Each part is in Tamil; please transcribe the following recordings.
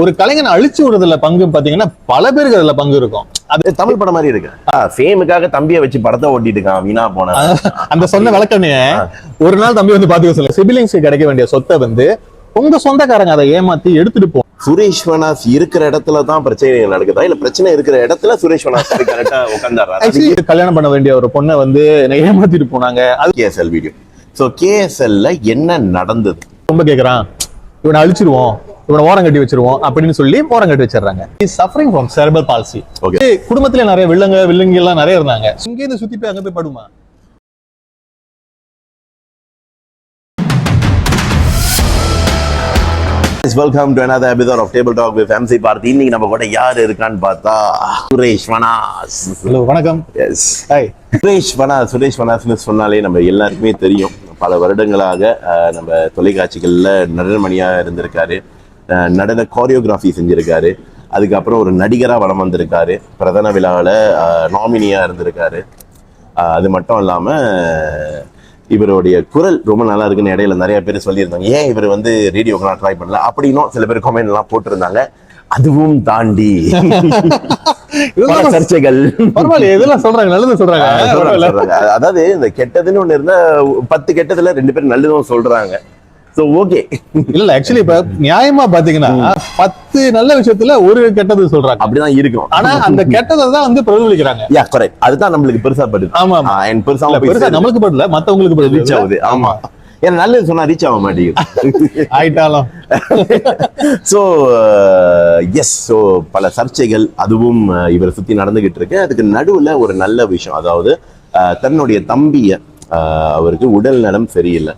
ஒரு கலைஞனை அழிச்சு விடுறதுல பங்கு பாத்தீங்கன்னா பல பேருக்கு அதுல பங்கு இருக்கும். அது தமிழ் படம் மாதிரி இருக்கு. ஃபேமுக்காக தம்பியை வச்சு படத்தை ஓட்டிட்டு இருக்கான், வீணா போன அந்த சொன்ன விளக்கமே. ஒரு நாள் தம்பி வந்து பாத்துக்க சொல்ல, சிபிலிங்ஸ் கிடைக்க வேண்டிய சொத்தை வந்து உங்க சொந்தக்காரங்க அதை ஏமாத்தி எடுத்துட்டு போ. சுரேஷ் வனாஸ் இருக்கிற இடத்துல தான் பிரச்சனை நடக்குதா, இல்ல பிரச்சனை இருக்கிற இடத்துல சுரேஷ் வனாஸ் கரெக்டா உட்கார்ந்தாரா? கல்யாணம் பண்ண வேண்டிய ஒரு பொண்ணை வந்து ஏமாத்திட்டு போனாங்க. அது கேஎஸ்எல் வீடியோ. சோ கேஎஸ்எல்ல என்ன நடந்தது ரொம்ப கேக்குறான், இவனை அழிச்சிருவோம், இவனை ஓரம் கட்டி வச்சிருவோம் அப்படின்னு சொல்லி ஓரம் கட்டி வச்சிடறாங்க. Suffering from cerebral palsy. குடும்பத்துல நிறைய வில்லங்க எல்லாம் நிறைய இருந்தாங்க. இங்கே இருந்து சுத்தி போய் அங்க போய் படுமா? Welcome to another episode of Table Talk with MC Parthi. இன்னைக்கு நம்ம கூட யார் இருக்கான்னு பார்த்தா சுரேஷ் வனாஸ். ஹலோ, வணக்கம். Yes, hi. சுரேஷ் வனாஸ்னு சொன்னாலே நம்ம எல்லாருக்குமே தெரியும். பல வருடங்களாக நம்ம தொலைக்காட்சிகளில் நடனமணியாக இருந்திருக்காரு, நடன கோரியோகிராஃபி செஞ்சிருக்காரு, அதுக்கப்புறம் ஒரு நடிகராக வலம் வந்திருக்காரு, பிரதான விழாவில் நாமினியாக இருந்திருக்காரு. அது மட்டும் இல்லாமல் இவருடைய குரல் ரொம்ப நல்லா இருக்குன்னு இடையில நிறைய பேர் சொல்லியிருந்தாங்க. ஏன் இவர் வந்து ரேடியோக்கெல்லாம் ட்ரை பண்ணல அப்படின்னும் சில பேர் கமெண்ட் எல்லாம் போட்டிருந்தாங்க. அதுவும் தாண்டி சர்ச்சைகள், இதெல்லாம் சொல்றாங்க, நல்லது சொல்றாங்க. அதாவது இந்த கெட்டதுன்னு ஒண்ணு இருந்தா 10 கெட்டதுல 2 பேர் நல்லதும் சொல்றாங்க. சோ ஓகே, இல்ல ஆக்சுவலி இப்ப நியாயமா பாத்தீங்கன்னா 10 நல்ல விஷயத்துல ஒரு கெட்டது சொல்றாங்க, அப்படிதான் இருக்கும். ஆனா அந்த கெட்டதை தான் வந்து பிரதிபலிக்கிறாங்க. யா கரெக்ட், அதுதான் நம்மளுக்கு பெருசா படுது. ஆமா, பெருசா நம்மளுக்கு படல, மத்தவங்களுக்கு ரீச் ஆகுது. ஆமா, ஏன்னா நல்லது சொன்னா ரீச் ஆக மாட்டேங்குது ஆயிட்டாலும். ஸோ எஸ், ஸோ பல சர்ச்சைகள் அதுவும் இவரை சுத்தி நடந்துகிட்டு இருக்கு. அதுக்கு நடுவுல ஒரு நல்ல விஷயம், அதாவது தன்னுடைய தம்பிய அவருக்கு உடல் நலம் சரியில்லை,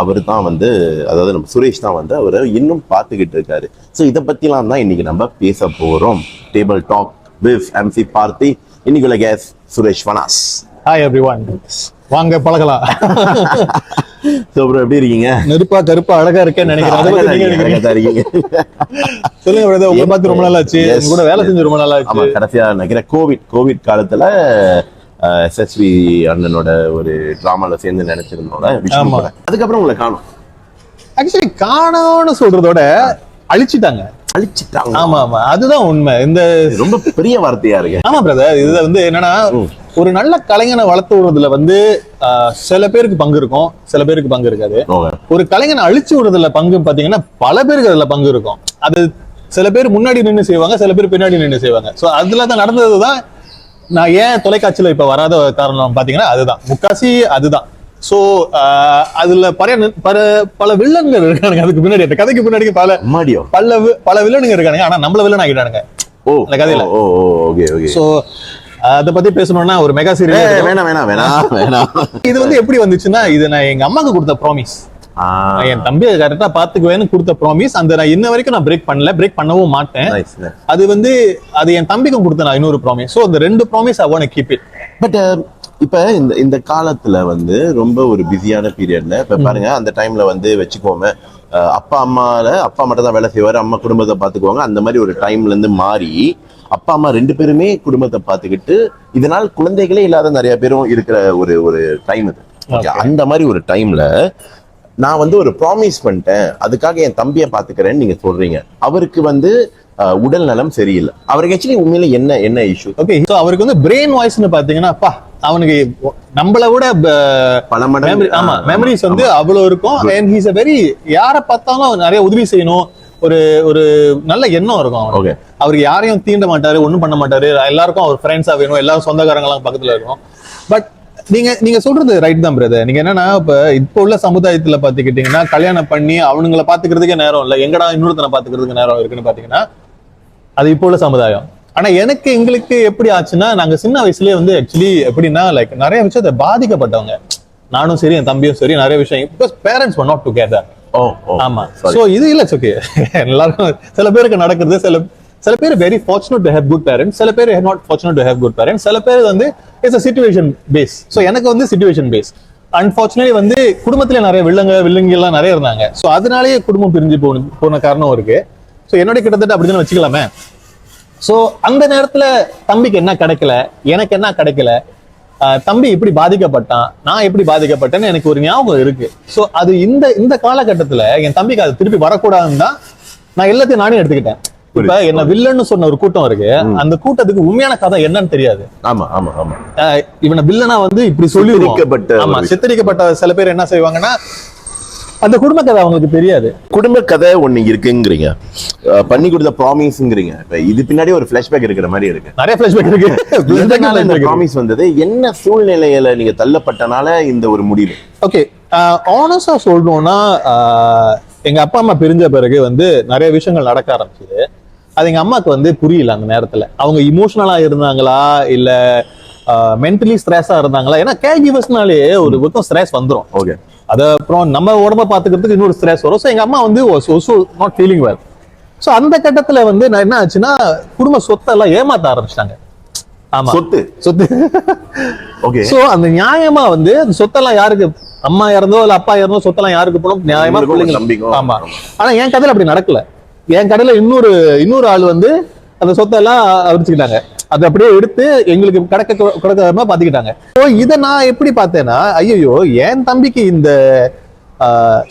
அவர் தான் வந்து, அதாவது நம்ம சுரேஷ் தான் வந்து அவரை இன்னும் பார்த்துக்கிட்டு இருக்காரு. ஸோ இதை பத்திலாம் தான் இன்னைக்கு நம்ம பேச போறோம். டேபிள் டாக் வித் MC பார்த்தி. இன்னைக்குள்ள கெஸ்ட் சுரேஷ் வனாஸ். ஹாய் எவ்ரிவன், வாங்க பழகலாம். சோ ப்ரோ, எப்படி இருக்கீங்க? நெருப்பா கருப்பா அழகா இருக்கேன்னு நினைக்கிறேன். சொல்லுங்க பிரதர், உங்களை பார்த்து ரொம்ப நாள் ஆச்சு, கூட வேலை செஞ்சு ரொம்ப நாள் ஆச்சு. ஆமா, கடைசியா நினைக்கிறேன் கோவிட் காலத்துல SSV அண்ணனோட ஒரு டிராமால சேர்ந்து நினைச்சிருந்தோம். அதுக்கப்புறம் உங்களை காணும். ஆக்சுவலி காணோன்னு சொல்றதோட அழிச்சிட்டாங்க. ஆமா ஆமா, அதுதான் உண்மை. இந்த ரொம்ப பெரிய வார்த்தையா இருக்கு. ஆமா பிரதர், இது வந்து என்னன்னா, ஒரு நல்ல கலைஞனை வளர்த்து விடுறதுல வந்து சில பேருக்கு பங்கு இருக்கும், சில பேருக்கு பங்கு இருக்காது. ஒரு கலைஞனை அழிச்சு விடுறதுல பங்கு பாத்தீங்கன்னா பல பேருக்கு அதுல பங்கு இருக்கும். அது சில பேர் முன்னாடி நின்று செய்வாங்க, சில பேர் பின்னாடி நின்று செய்வாங்க. சோ அதுலதான் நடந்ததுதான். நான் ஏன் தொலைக்காட்சியில இப்ப வராத காரணம் பாத்தீங்கன்னா அதுதான், முக்காசி அதுதான். சோ அதுல பல வில்லன்கள் இருக்கானுங்க. அதுக்கு பின்னாடி, அந்த கதைக்கு பின்னாடி பல வில்லனுங்க இருக்கானுங்க. ஆனா நம்மள வில்லன் ஆகிட்டானுங்க அந்த கதையில. சோ அத பத்தி பேசணும்னா ஒரு மெகா சீரியல் வேணாம். இது வந்து எப்படி வந்துச்சுன்னா, இது நான் எங்க அம்மாக்கு கொடுத்த ப்ராமிஸ். என் தம்பியை கரெக்டா பாத்துக்குவேன்னு கொடுத்த ப்ராமிஸ். அந்த நான் இன்ன வரைக்கும் நான் பிரேக் பண்ணல, பிரேக் பண்ணவும் மாட்டேன். அது வந்து அது என் தம்பிக்கும் கொடுத்த நான் இன்னொரு ப்ராமிஸ். சோ அந்த 2 promise I want to keep it. But இப்ப இந்த காலத்துல வந்து ரொம்ப ஒரு பிஸியான பீரியட்ல இப்ப பாருங்க, அந்த டைம்ல வந்து வச்சுக்கோங்க, அப்பா மட்டும் தான் வேலை செய்வாரு, அம்மா குடும்பத்தை பாத்துக்குவாங்க. அந்த மாதிரி ஒரு டைம்ல இருந்து மாறி அப்பா அம்மா 2 பேருமே குடும்பத்தை பாத்துக்கிட்டு, இதனால் குழந்தைகளே இல்லாத நிறைய பேரும் இருக்கிற ஒரு டைம் இது. அந்த மாதிரி ஒரு டைம்ல நான் வந்து ஒரு ப்ராமிஸ் பண்ணிட்டேன், அதுக்காக என் தம்பியை பாத்துக்கிறேன்னு நீங்க சொல்றீங்க. அவருக்கு வந்து உடல் நலம் சரியில்லை. அவருக்கு ஆக்சுவலி உண்மையில என்ன இஷ்யூ? ஓகே, சோ அவருக்கு வந்து பிரெயின் வாய்ஸ்னு பாத்தீங்கன்னா, அப்பா அவனுக்கு நம்மள விட பல மடங்கு மெமரிஸ் வந்து அவ்வளவு இருக்கும். அண்ட் ஹீஸ் a very, யாரை பார்த்தாலும் நிறைய உதவி செய்யணும், ஒரு நல்ல எண்ணம் இருக்கும் அவனுக்கு. அவருக்கு யாரையும் தீண்ட மாட்டாரு, ஒண்ணும் பண்ண மாட்டாரு. எல்லாருக்கும் அவர் ஃப்ரெண்ட்ஸா வேணும், எல்லாரும் சொந்தக்காரங்க எல்லாம் பக்கத்துல இருக்கும். பட் நீங்க சொல்றது ரைட் தான் பிரதர். நீங்க என்னன்னா, இப்ப உள்ள சமுதாயத்துல பாத்துக்கிட்டீங்கன்னா, கல்யாணம் பண்ணி அவனுங்களை பாத்துக்கிறதுக்கே நேரம் இல்ல, எங்கடா இன்னொருத்தனை பாத்துக்கிறதுக்கு நேரம் இருக்குன்னு பாத்தீங்கன்னா, அது இப்போ உள்ள சமுதாயம். ஆனா எங்களுக்கு எப்படி ஆச்சுன்னா, நாங்க சின்ன வயசுலயே வந்து ஆக்சுவலி எப்படின்னா, லைக் நிறைய விஷயத்தை பாதிக்கப்பட்டவங்க, நானும் சரி என் தம்பியும் சரி, நிறைய விஷயம். Because parents were not together. ஆமா, சோ இது இல்ல ஓகே. எல்லாரும் சில பேருக்கு நடக்குது, சில பேர் very fortunate to have good parents, சில பேர் not fortunate to have good parents, சில பேர் வந்து it's a situation base. So எனக்கு வந்து situation base. அன்பார்ச்சுனேட்லி வந்து குடும்பத்துல நிறைய வில்லங்க எல்லாம் நிறைய இருந்தாங்க. சோ அதனாலேயே குடும்பம் பிரிஞ்சு போன காரணம் இருக்கு. சோ என்னோட கிட்டத்தட்ட அப்படிதான் வச்சுக்கலாமே. சோ அந்த நேரத்துல தம்பிக்கு என்ன கிடைக்கல, எனக்கு என்ன கிடைக்கல, தம்பி எப்படி பாதிக்கப்பட்டான், நான் எப்படி பாதிக்கப்பட்டேன்னு எனக்கு ஒரு ஞாபகம் இருக்கு. சோ அது இந்த காலகட்டத்துல என் தம்பிக்கு அது திருப்பி வரக்கூடாதுன்னு தான் நான் எல்லாத்தையும் நானே எடுத்துக்கிட்டேன். இப்ப என்ன வில்லன்னு சொன்ன ஒரு கூட்டம் இருக்கு, அந்த கூட்டத்துக்கு உண்மையான கதை என்னன்னு தெரியாது. ஆமா ஆமா ஆமா. இவனை வில்லனா வந்து இப்படி சொல்லி சித்தரிக்கப்பட்ட சில பேர் என்ன செய்வாங்கன்னா அந்த குடும்ப கதை அவங்களுக்கு தெரியாது. குடும்ப கதை ஒண்ணு இருக்குங்கிறீங்க, பண்ணி கொடுத்த ப்ராமிஸ்ங்கிறீங்க. இப்ப இது பின்னாடி ஒரு பிளாஷ்பேக் இருக்கிற மாதிரி இருக்கு, நிறைய பிளாஷ்பேக் இருக்கு. ப்ராமிஸ் வந்தது என்ன சூழ்நிலையில நீங்க தள்ளப்பட்டனால இந்த ஒரு முடிவு? ஓகே, ஆனஸ்டா சொல்லணும்னா எங்க அப்பா அம்மா பிரிஞ்ச பிறகு வந்து நிறைய விஷயங்கள் நடக்க ஆரம்பிச்சது. அது எங்க அம்மாக்கு வந்து புரியல அந்த நேரத்துல. அவங்க இமோஷனலா இருந்தாங்களா இல்ல மென்டலி ஸ்ட்ரெஸ்ஸா இருந்தாங்களா? ஏன்னா கேர் கிவர்ஸ்னாலே ஒரு பக்கம் ஸ்ட்ரெஸ் வந்துடும். ஓகே, அது அப்புறம் நம்ம உடம்ப பாத்துக்கிறதுக்கு இன்னொரு ஸ்ட்ரெஸ் வரும். ஸோ எங்க அம்மா வந்து நாட் ஃபீலிங் வெல். ஸோ அந்த கட்டத்துல வந்து நான் என்ன ஆச்சுன்னா குடும்ப சொத்தெல்லாம் ஏமாத்த ஆரம்பிச்சிட்டாங்க. ஆமா, சொத்து. ஓகே. ஸோ அந்த நியாயமா வந்து அந்த சொத்தெல்லாம் யாருக்கு, அம்மா இறந்தோ இல்ல அப்பா இறந்தோ சொத்தெல்லாம் யாருக்கு போனோம்? நியாயமா பிள்ளைங்க. ஆமா. ஆனா என் கதையில அப்படி நடக்கல. என் கடையில இன்னொரு ஆள் வந்து அந்த சொத்தெல்லாம் அரிச்சுக்கிட்டாங்க. அதை அப்படியே எடுத்து எங்களுக்கு கடக்க பாத்துக்கிட்டாங்க. இதை நான் எப்படி பார்த்தேன்னா, ஐயோ என் தம்பிக்கு இந்த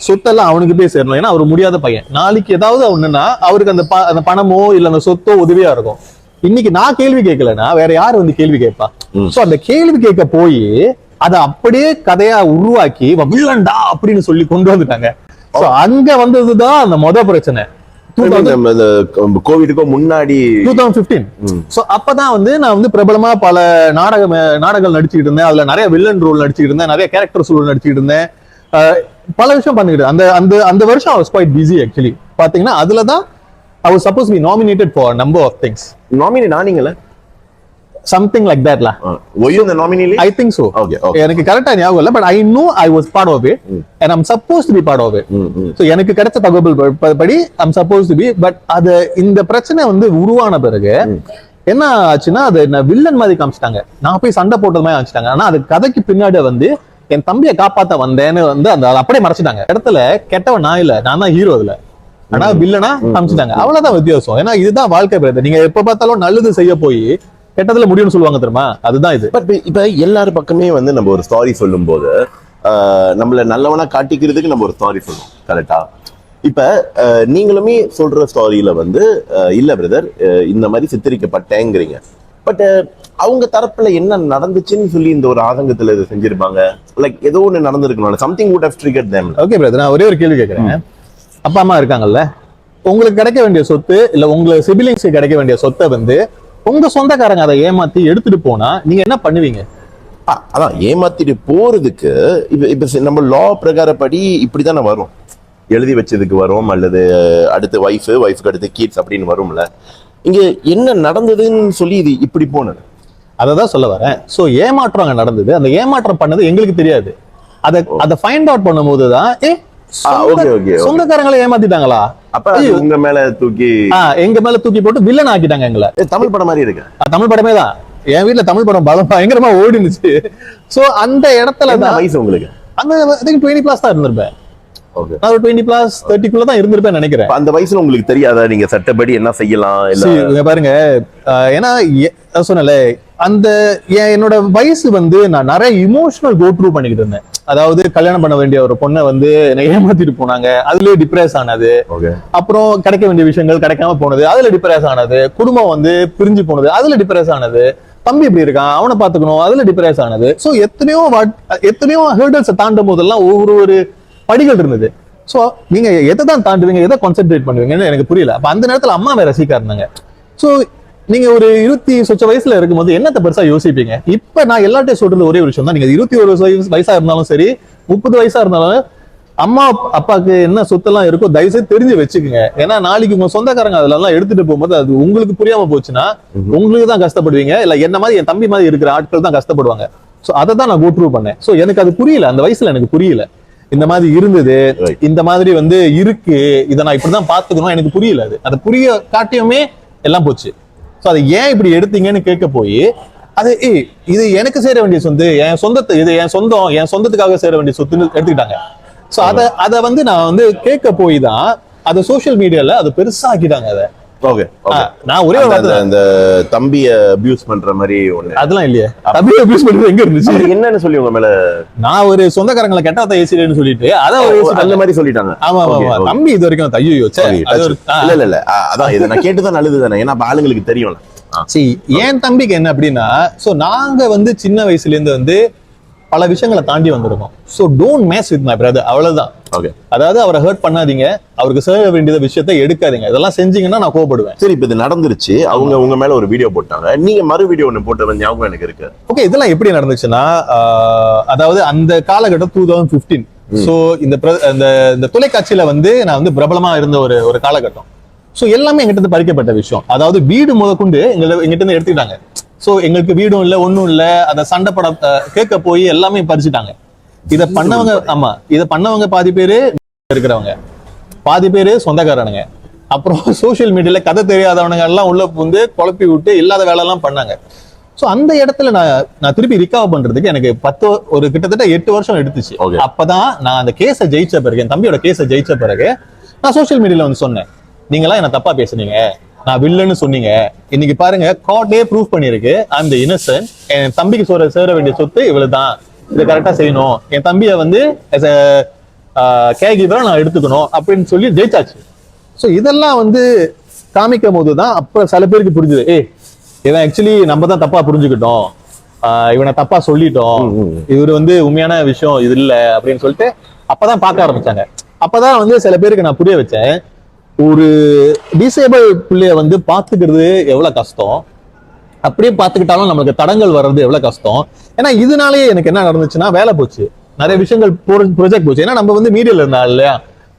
சொத்தெல்லாம் அவனுக்கு போய் சேரணும். ஏன்னா அவர் முடியாத பையன். நாளைக்கு ஏதாவது ஒண்ணுன்னா அவருக்கு அந்த பணமோ இல்ல அந்த சொத்தோ உதவியா இருக்கும். இன்னைக்கு நான் கேள்வி கேட்கலன்னா வேற யாரு வந்து கேள்வி கேட்பா? சோ அந்த கேள்வி கேட்க போய் அதை அப்படியே கதையா உருவாக்கி வில்லன்டா அப்படின்னு சொல்லி கொண்டு வந்துட்டாங்க. சோ அங்க வந்ததுதான் அந்த மொத பிரச்சனை. கோவிடுக்கு முன்னாடி 2015. சோ அப்பதான் வந்து நான் வந்து பிரபலமா பல நாடகங்கள் நடிச்சுக்கிட்டு இருந்தேன். அதுல நிறைய வில்லன் ரோல் நடிச்சுக்கிட்டு இருந்தேன், நிறைய கேரக்டர்ஸ் ரோல் நடிச்சுக்கிட்டு இருந்தேன், பல விஷயம் பண்ணிக்கிட்டு அந்த வருஷம் I was quite busy actually. பாத்தீங்கன்னா அதுலதான் I was supposed to be nominated for a number of things. Nominate ஆனீங்களா? Something like that lah. Were you the nominee? I think so. Okay. எனக்கு கரெக்டா ஞாபகம் இல்ல, but I know I was part of it and I'm supposed to be part of it. So எனக்கு கிடைச்ச தகவல் படி I'm supposed to be, but அது இந்த பிரச்சனை வந்து உருவான பிறகு என்ன ஆச்சுன்னா அது என்ன வில்லன் மாதிரி காமிச்சிட்டாங்க. நான் போய் சண்டை போட்டது மாதிரி காமிச்சிட்டாங்க. ஆனா அது கதைக்கு பின்னாடி வந்து என் தம்பியை காப்பாத்த வந்தேன்னு வந்து அந்த அப்படியே மறைச்சிட்டாங்க. இடத்துல கெட்டவன் நான் இல்ல, நான் தான் ஹீரோ. இதுல ஆனா வில்லனா காமிச்சிட்டாங்க. அவ்வளவுதான் வித்தியாசம். ஏன்னா இதுதான் வாழ்க்கை பிரச்சனை. நீங்க எப்ப பார்த்தாலும் நல்லது செய்ய போய் கெட்டதுல முடியும்னு சொல்லுவாங்க தெரியுமா? அதுதான் இது. பட் இப்ப எல்லாரும் பக்கமே வந்து நம்ம ஒரு ஸ்டாரி சொல்லும் போது நம்மள நல்லவனா காட்டிக்கிறதுக்கு நம்ம ஒரு ஸ்டாரி சொல்லுவோம், கரெக்டா? இப்ப நீங்களுமே சொல்ற ஸ்டாரியில வந்து இல்ல பிரதர் இந்த மாதிரி சித்தரிக்கப்பட்டேங்கிறீங்க. பட் அவங்க தரப்புல என்ன நடந்துச்சுன்னு சொல்லி இந்த ஒரு ஆதங்கத்துல இதை செஞ்சிருப்பாங்க. லைக் ஏதோ ஒண்ணு நடந்திருக்கணும், something would have triggered them. Okay brother, நான் ஒரே ஒரு கேள்வி கேட்கறேன். அப்பா அம்மா இருக்காங்கல்ல, உங்களுக்கு கிடைக்க வேண்டிய சொத்து இல்ல உங்க சிபிலிங்ஸ்க்கு கிடைக்க வேண்டிய சொத்தை வந்து உங்க சொந்தக்காரங்க அதை ஏமாத்தி எடுத்துட்டு போனா நீங்க என்ன பண்ணுவீங்க? அதான் ஏமாத்திட்டு போறதுக்கு இப்ப நம்ம லா பிரகாரப்படி இப்படித்தானே வரும். எழுதி வச்சதுக்கு வரும், அல்லது அடுத்து ஒய்ஃபுக்கு அடுத்து கிட்ஸ் அப்படின்னு வரும்ல. இங்க என்ன நடந்ததுன்னு சொல்லி இது இப்படி போனது, அததான் சொல்ல வரேன். சோ ஏமாற்றம் நடந்தது. அந்த ஏமாற்றம் பண்ணது எங்களுக்கு தெரியாது. அதை ஃபைண்ட் அவுட் பண்ணும் போதுதான் சொந்தக்காரங்களை ஏமாத்திட்டாங்களா, அப்ப உங்க மேல எங்க மேல தூக்கி போட்டு வில்லன் ஆக்கிட்டாங்க எங்களை. தமிழ் படம் மாதிரி இருக்கு. தமிழ் படமே தான். என் வீட்டுல தமிழ் படம் பயங்கரமா ஓடினுச்சு. சோ அந்த இடத்துல தான் வயசு உங்களுக்கு அந்த 20+ தான் இருந்திருப்பேன். நான் 20+ 30 தான் இருந்திருப்பேன் நினைக்கிறேன். அந்த வயசுல உங்களுக்கு தெரியாதா நீங்க சட்டப்படி என்ன செய்யலாம்? இல்ல பாருங்க, ஏன்னா சொன்னல அந்த என்னோட வயசு வந்து நான் நிறைய இமோஷனல் கோ த்ரூ பண்ணிக்கிட்டு இருந்தேன். அதாவது கல்யாணம் பண்ண வேண்டிய ஒரு பொண்ணை வந்து ஏமாத்திட்டு போனாங்க, அதுலயே டிப்ரெஸ் ஆனது. அப்புறம் கிடைக்க வேண்டிய விஷயங்கள் கிடைக்காம போனது, அதுல டிப்ரெஸ் ஆனது. குடும்பம் வந்து பிரிஞ்சு போனது, அதுல டிப்ரெஸ் ஆனது. தம்பி இப்படி இருக்கான், அவனை பாத்துக்கணும், அதுல டிப்ரெஸ் ஆனது. சோ எத்தனையோ ஹேர்டல்ஸ் தாண்டும் போதெல்லாம் ஒவ்வொரு படிகள் இருந்தது. சோ நீங்க எதை தான் தாண்டுவீங்க, எதை கான்சென்ட்ரேட் பண்ணுவீங்கன்னு எனக்கு புரியல. அப்ப அந்த நேரத்துல அம்மா வேற சீக்கா இருந்தாங்க. சோ நீங்க ஒரு 20 சொச்ச வயசுல இருக்கும்போது என்னத்தை பெருசா யோசிப்பீங்க? இப்ப நான் எல்லாத்தையும் சொல்றது ஒரே ஒரு விஷயம் தான். நீங்க 21 வயசா இருந்தாலும் சரி, 30 வயசா இருந்தாலும் அம்மா அப்பாவுக்கு என்ன சொத்தெல்லாம் இருக்கோ தயவுசெய்து தெரிஞ்சு வச்சுக்கோங்க. ஏன்னா நாளைக்கு உங்க சொந்தக்காரங்க அதெல்லாம் எடுத்துட்டு போகும்போது அது உங்களுக்கு புரியாம போச்சுன்னா உங்களுக்கு தான் கஷ்டப்படுவீங்க. இல்ல என்ன மாதிரி என் தம்பி மாதிரி இருக்கிற ஆட்கள் தான் கஷ்டப்படுவாங்க. சோ அதை தான் நான் கோ த்ரூ பண்ணேன். சோ எனக்கு அது புரியல, அந்த வயசுல எனக்கு புரியல. இந்த மாதிரி இருந்தது, இந்த மாதிரி வந்து இருக்கு, இதை நான் இப்படிதான் பாத்துக்கணும், எனக்கு புரியல. அது புரிய காட்டியுமே எல்லாம் போச்சு. சோ அதை ஏன் இப்படி எடுத்தீங்கன்னு கேட்க போய் அது இது எனக்கு சேர வேண்டிய சொத்து, என் சொந்தத்தை, இது என் சொந்தத்துக்காக சேர வேண்டிய சொத்துன்னு எடுத்துக்கிட்டாங்க. சோ அதை வந்து நான் வந்து கேட்க போய் தான் அதை சோசியல் மீடியால அதை பெருசா ஆக்கிட்டாங்க. அதை ஓகே நான் ஒரே ஒரு வார்த்தை அந்த தம்பிய அபியூஸ் பண்ற மாதிரி ஒண்ணு அதெல்லாம் இல்லையே. தம்பியை அபியூஸ் பண்றது எங்க இருந்துச்சு? என்னன்னு சொல்லி உங்க மேல நான் ஒரு சொந்தக்காரங்களை கெட்டாத ஏசிலேன்னு சொல்லிட்டு அதான் அந்த மாதிரி சொல்லிட்டாங்க. ஆமா ஆமா தம்பி இது வரைக்கும் ஐயோ இல்ல அதான் இதை நான் கேட்டுதான் நல்லது தானே, ஏன்னா ஆளுங்களுக்கு தெரியும்ல. சரி, என் தம்பிக்கு என்ன அப்படின்னா, சோ நாங்க வந்து சின்ன வயசுல இருந்து வந்து பல விஷயங்களை தாண்டி வந்திருக்கோம். So don't mess with my brother, அவ்வளவுதான். ஓகே, அதாவது அவரை ஹர்ட் பண்ணாதீங்க, அவருக்கு சேர வேண்டிய விஷயத்தை எடுக்காதீங்க. இதெல்லாம் செஞ்சீங்கன்னா நான் கோபப்படுவேன். சரி, இப்ப இது நடந்துருச்சு, அவங்க உங்க மேல ஒரு வீடியோ போட்டாங்க, நீங்க மறு வீடியோ ஒண்ணு போட்ட ஞாபகம் எனக்கு இருக்கு. ஓகே, இதெல்லாம் எப்படி நடந்துச்சுன்னா, அதாவது அந்த காலகட்டம் 2015. சோ இந்த தொலைக்காட்சியில வந்து நான் வந்து பிரபலமா இருந்த ஒரு காலகட்டம். சோ எல்லாமே எங்கிட்ட இருந்து பறிக்கப்பட்ட விஷயம். அதாவது வீடு முதற்கொண்டு எங்கிட்ட இருந்து எடுத்துக்கிட்டாங்க. சோ எங்களுக்கு வீடும் இல்ல, ஒண்ணும் இல்ல, அந்த சண்டை படம் கேட்க போய் எல்லாமே பறிச்சுட்டாங்க. இத பண்ணவங்க, ஆமா, இத பண்ணவங்க பாதி பேரு இருக்கிறவங்க, பாதி பேரு சொந்தக்காரனுங்க, அப்புறம் சோசியல் மீடியால கதை தெரியாதவனுங்க எல்லாம் உள்ள வந்து குழப்பி விட்டு இல்லாத வேலை எல்லாம் பண்ணாங்க. சோ அந்த இடத்துல நான் திருப்பி ரிகவர் பண்றதுக்கு எனக்கு கிட்டத்தட்ட 8 வருஷம் எடுத்துச்சு. அப்பதான் நான் அந்த கேஸை ஜெயிச்ச பிறகு, என் தம்பியோட கேஸை ஜெயிச்ச பிறகு நான் சோசியல் மீடியால வந்து சொன்னேன், நீங்களாம் என்ன தப்பா பேசுனீங்க, நான் வில்லன்னு சொன்னீங்க, இன்னைக்கு பாருங்க கோர்ட்டே ப்ரூவ் பண்ணிருக்கு ஐ அம் தி இன்னசென்ட், என் தம்பிக்கு சேர வேண்டிய சொத்து இவ்வளவுதான், இதை கரெக்டா செய்யணும், என் தம்பியை வந்து கேர் கிவர் நான் எடுத்துக்கணும் அப்படின்னு சொல்லி ஜெயிச்சாச்சு. ஸோ இதெல்லாம் வந்து காமிக்கும் போதுதான் அப்ப சில பேருக்கு புரிஞ்சுது, இவன் ஆக்சுவலி நம்ம தான் தப்பா புரிஞ்சுக்கிட்டோம், இவனை தப்பா சொல்லிட்டோம், இவர் வந்து உண்மையான விஷயம் இது இல்லை அப்படின்னு சொல்லிட்டு அப்பதான் பார்க்க ஆரம்பிச்சாங்க. அப்பதான் வந்து சில பேருக்கு நான் புரிய வச்சேன், ஒரு டிசேபிள் பிள்ளைய வந்து பாத்துக்கிறது எவ்வளவு கஷ்டம், அப்படியே பாத்துக்கிட்டாலும் நம்மளுக்கு தடங்கள் வர்றது எவ்வளவு கஷ்டம். ஏன்னா இதனாலேயே எனக்கு என்ன நடந்துச்சுன்னா, வேலை போச்சு, நிறைய விஷயங்கள் ப்ரொஜெக்ட் போச்சு. ஏன்னா நம்ம வந்து மீடியால இருந்தா இல்லையா,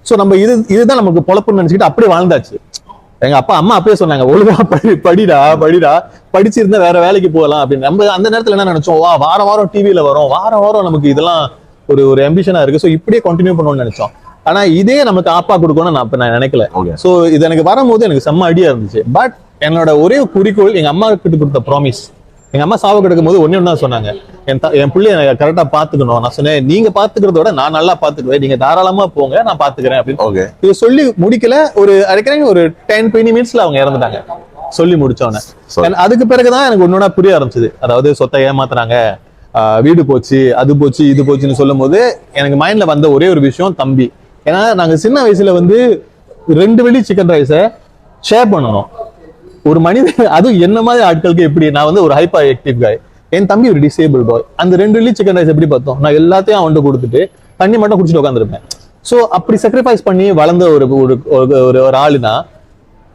சோ நம்ம இதுதான் நமக்கு பொழப்புன்னு நினைச்சுக்கிட்டு அப்படியே வாழ்ந்தாச்சு. எங்க அப்பா அம்மா அப்பயே சொன்னாங்க, ஒழுங்கா படிடா படிச்சிருந்தா வேற வேலைக்கு போகலாம் அப்படின்னு. நம்ம அந்த நேரத்துல என்ன நினைச்சோம், வாரம் டிவில வரும், வாரம் நமக்கு இதெல்லாம் ஒரு ஆம்பிஷனா இருக்கு, சோ இப்படியே கண்டினியூ பண்ணணும்னு நினைச்சோம். ஆனா இதே நமக்கு ஆப்பா கொடுக்கணும்னு நான் நினைக்கல. சோ இது எனக்கு வரும்போது எனக்கு செம்ம ஐடியா இருந்துச்சு. பட் என்னோட ஒரே குறிக்கோள், எங்க அம்மா கிட்ட கொடுத்த ப்ராமிஸ், எங்க அம்மா சாவு கிடக்கும் போது ஒண்ணு தான் சொன்னாங்க, என் பிள்ளைய கரெக்டா பாத்துக்கணும். நான் சொன்னேன், நீங்க பாத்துக்கிறதோட நான் நல்லா பாத்துக்குவேன், நீங்க தாராளமா போங்க, நான் பாத்துக்கிறேன் அப்படின்னு. இது சொல்லி முடிக்கல, ஒரு 10-20 மினிட்ஸ்ல அவங்க இறந்துட்டாங்க சொல்லி முடிச்சோன்னே. அதுக்கு பிறகுதான் எனக்கு ஒன்னோட புரிய ஆரம்பிச்சது, அதாவது சொத்தை ஏமாத்துறாங்க, வீடு போச்சு, அது போச்சு, இது போச்சுன்னு சொல்லும் போது எனக்கு மைண்ட்ல வந்த ஒரே ஒரு விஷயம் தம்பி. ஏன்னா நாங்க சின்ன வயசுல வந்து 2 வெள்ளி சிக்கன் ரைஸை ஷேர் பண்ணணும். ஒரு மனிதன், அதுவும் என்ன மாதிரி ஆட்களுக்கு எப்படி, நான் வந்து ஒரு ஹைப்பர் ஆக்டிவ் காய், என் தம்பி ஒரு டிசேபிள் பாய், அந்த 2 வெள்ளி சிக்கன் ரைஸ் எப்படி பார்த்தோம், நான் எல்லாத்தையும் அவன்கிட்ட கொடுத்துட்டு தண்ணி மட்டும் குடிச்சிட்டு உட்காந்துருப்பேன். ஸோ அப்படி சாக்ரிஃபைஸ் பண்ணி வளர்ந்த ஒரு ஆளுனா,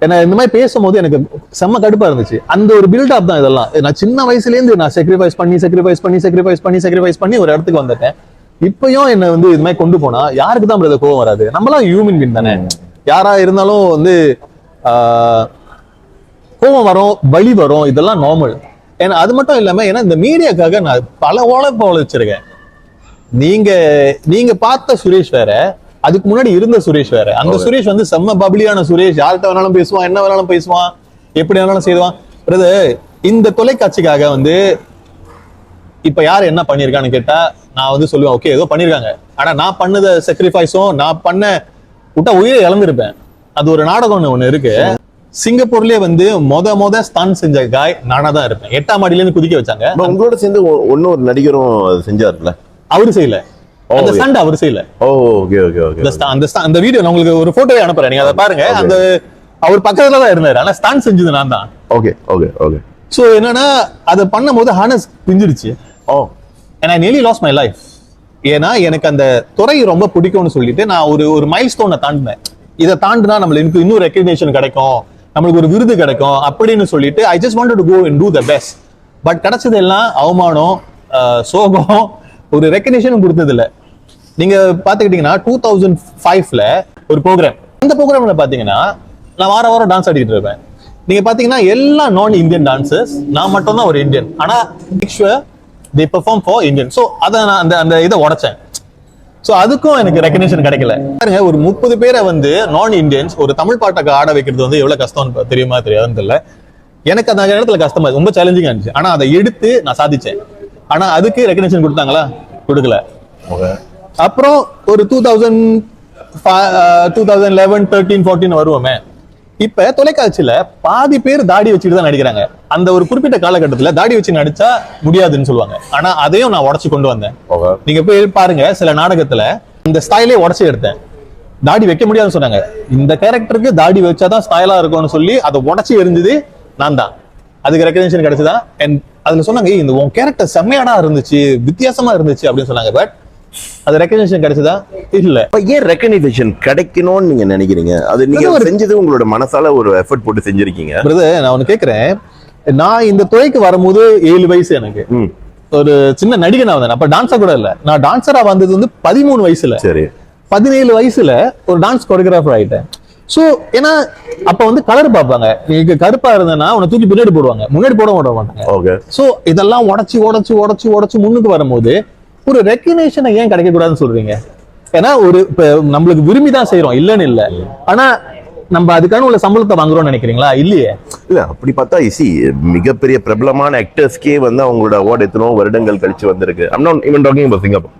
ஏன்னா இந்த மாதிரி பேசும்போது எனக்கு செம்ம கடுப்பா இருந்துச்சு. அந்த ஒரு பில்டப் தான் இதெல்லாம். நான் சின்ன வயசுல இருந்து நான் சாக்ரிஃபைஸ் பண்ணி ஒரு இடத்துக்கு வந்துட்டேன். இப்பயும் என்ன வந்து இது மாதிரி கொண்டு போனா யாருக்கு தான் பிரதர் கோவம் வராது? நம்மளாம் ஹியூமன் பீயிங் தானே, யாரா இருந்தாலும் வந்து கோவம் வரும், வலி வரும், இதெல்லாம் நார்மல். ஏன்னா அது மட்டும் இல்லாம, ஏன்னா இந்த மீடியாக்காக நான் பல உழைச்சிருக்கேன். நீங்க பார்த்த சுரேஷ் வேற, அதுக்கு முன்னாடி இருந்த சுரேஷ் வேற. அந்த சுரேஷ் வந்து செம்ம பப்ளியான சுரேஷ், யார்கிட்ட வேணாலும் பேசுவான், என்ன வேணாலும் பேசுவான், எப்படி வேணாலும் செய்வான். பிரதர், இந்த தொலைக்காட்சிக்காக வந்து இப்ப யாரு என்ன பண்ணிருக்கான்னு கேட்டா நான் வந்து சொல்லுவேன், ஓகே ஏதோ பண்ணிருக்காங்க, ஆனா நான் பண்ணத சாக்ரிஃபைஸும், நான் பண்ண விட்டா உயிரை இழந்திருப்பேன். அது ஒரு நாடகம்னு ஒண்ணு இருக்கு, சிங்கப்பூர்லயே வந்து மொத ஸ்டன் செஞ்ச காய் நானா தான் இருப்பேன். 8ஆம் மாடியில இருந்து குதிக்க வச்சாங்க. உங்களோட சேர்ந்து இன்னொரு நடிகரும் செஞ்சாருல, அவரு செய்யல, அந்த ஸ்டண்ட் அவர் செய்யல. அந்த வீடியோ நான் உங்களுக்கு ஒரு போட்டோவே அனுப்புறேன், நீங்க அதை பாருங்க. அந்த அவர் பக்கத்துல தான் இருந்தாரு, ஆனா ஸ்டண்ட் செஞ்சது நான் தான். சோ என்னன்னா, அதை பண்ணும்போது honours பிஞ்சிருச்சு. and I nearly lost my life. ஏன்னா எனக்கு அந்த துறை ரொம்ப பிடிக்கும்னு சொல்லிட்டு நான் ஒரு மைல் ஸ்டோனை தாண்டினேன். இதை தாண்டினா நம்மளுக்கு இன்னும் ரெக்கக்னேஷன் கிடைக்கும், நம்மளுக்கு ஒரு விருது கிடைக்கும் அப்படின்னு சொல்லிட்டு I just wanted to go and do the best. But கிடைச்சது எல்லாம் அவமானம், சோகம், ஒரு ரெக்கக்னேஷனும் கொடுத்தது இல்லை. நீங்க பாத்துக்கிட்டீங்கன்னா 2005ல ஒரு ப்ரோக்ராம், அந்த ப்ரோக்ராம்ல பாத்தீங்கன்னா நான் வாரம் டான்ஸ் ஆடிட்டு இருப்பேன். நீங்க பாத்தீங்கன்னா எல்லா நான் இந்தியன் டான்சர்ஸ், நான் மட்டும் தான் ஒரு இந்தியன், ஆனா they perform for Indian. So அத நான் அந்த இதை உடைச்சேன். சோ அதுக்கும் எனக்கு ரெகக்னிஷன் கிடைக்கல. பாருங்க, ஒரு 30 பேரை வந்து நான் இந்தியன்ஸ் ஒரு தமிழ் பாட்டுக்கு ஆட வைக்கிறது வந்து எவ்வளவு கஷ்டம்னு தெரியுமா தெரியாதுன்னு தெரியல. எனக்கு அந்த இடத்துல கஷ்டமா, ரொம்ப சேலஞ்சிங்கா இருந்துச்சு. ஆனா அதை எடுத்து நான் சாதிச்சேன். ஆனா அதுக்கு ரெகக்னிஷன் கொடுத்தாங்களா? கொடுக்கல. அப்புறம் ஒரு 2011, 13, 14 வருவோமே, இப்ப தொலைக்காட்சியில பாதி பேர் தாடி வச்சுட்டு தான் நடிக்கிறாங்க. அந்த ஒரு குறிப்பிட்ட காலகட்டத்துல தாடி வச்சு நடிச்சா முடியாதுன்னு சொல்லுவாங்க. ஆனா அதையும் நான் உடச்சு கொண்டு வந்தேன். நீங்க போய் பாருங்க, சில நாடகத்துல இந்த ஸ்டைலே உடச்சு எடுத்தேன். தாடி வைக்க முடியாதுன்னு சொன்னாங்க. இந்த கேரக்டருக்கு தாடி வச்சாதான் ஸ்டைலா இருக்கும்னு சொல்லி அதை உடச்சு எரிஞ்சது நான் தான். அதுக்கு ரெகக்னிஷன் கிடைச்சதா. அதுல சொன்னாங்க, இந்த உன் கேரக்டர் செம்மையாடா இருந்துச்சு, வித்தியாசமா இருந்துச்சு அப்படின்னு சொன்னாங்க. பட் அது ரெகக்னிஷன் கிடைச்சதா? இல்ல. ஏன் ரெகக்னிஷன் கிடைக்கணும்னு நீங்க நினைக்கிறீங்க? அது நீங்க செஞ்சது உங்களோட மனசால ஒரு எஃபர்ட் போட்டு செஞ்சிருக்கீங்க. பிரதர், நான் ஒன்னு கேக்குறேன். நான் இந்த துறைக்கு வரும்போது 7 வயசு எனக்கு. ஒரு சின்ன நடிகனா வந்தேன். அப்ப டான்ஸா கூட இல்ல. நான் டான்ஸரா வந்தது வந்து 13 வயசுல. சரி. 17 வயசுல ஒரு டான்ஸ் கொரியோகிராஃபர் ஆயிட்டேன். சோ ஏன்னா அப்ப வந்து கலர் பார்ப்பாங்க. நீங்க கருப்பா இருந்தேன்னா உன்னை தூக்கி பின்னாடி போடுவாங்க, முன்னாடி போட மாட்டாங்க. சோ இதெல்லாம் உடச்சு முன்னுக்கு வரும்போது ஒரு ரெகக்னிஷனை ஏன் கிடைக்க கூடாதுன்னு சொல்றீங்க? ஏன்னா ஒரு நம்மளுக்கு விரும்பி தான் செய்யறோம், இல்லன்னு இல்ல. ஆனா நம்ம அதுக்கான உள்ள சம்பளத்தை வாங்குறோம்னு நினைக்கிறீங்களா? இல்லையே. இல்ல, அப்படி பார்த்தா மிகப்பெரிய பிரபலமான ஆக்டர்ஸ்க்கே வந்து அவங்களோட அவார்டு எத்தனோ வருடங்கள் கழிச்சு வந்திருக்கு. I'm not even talking about Singapore.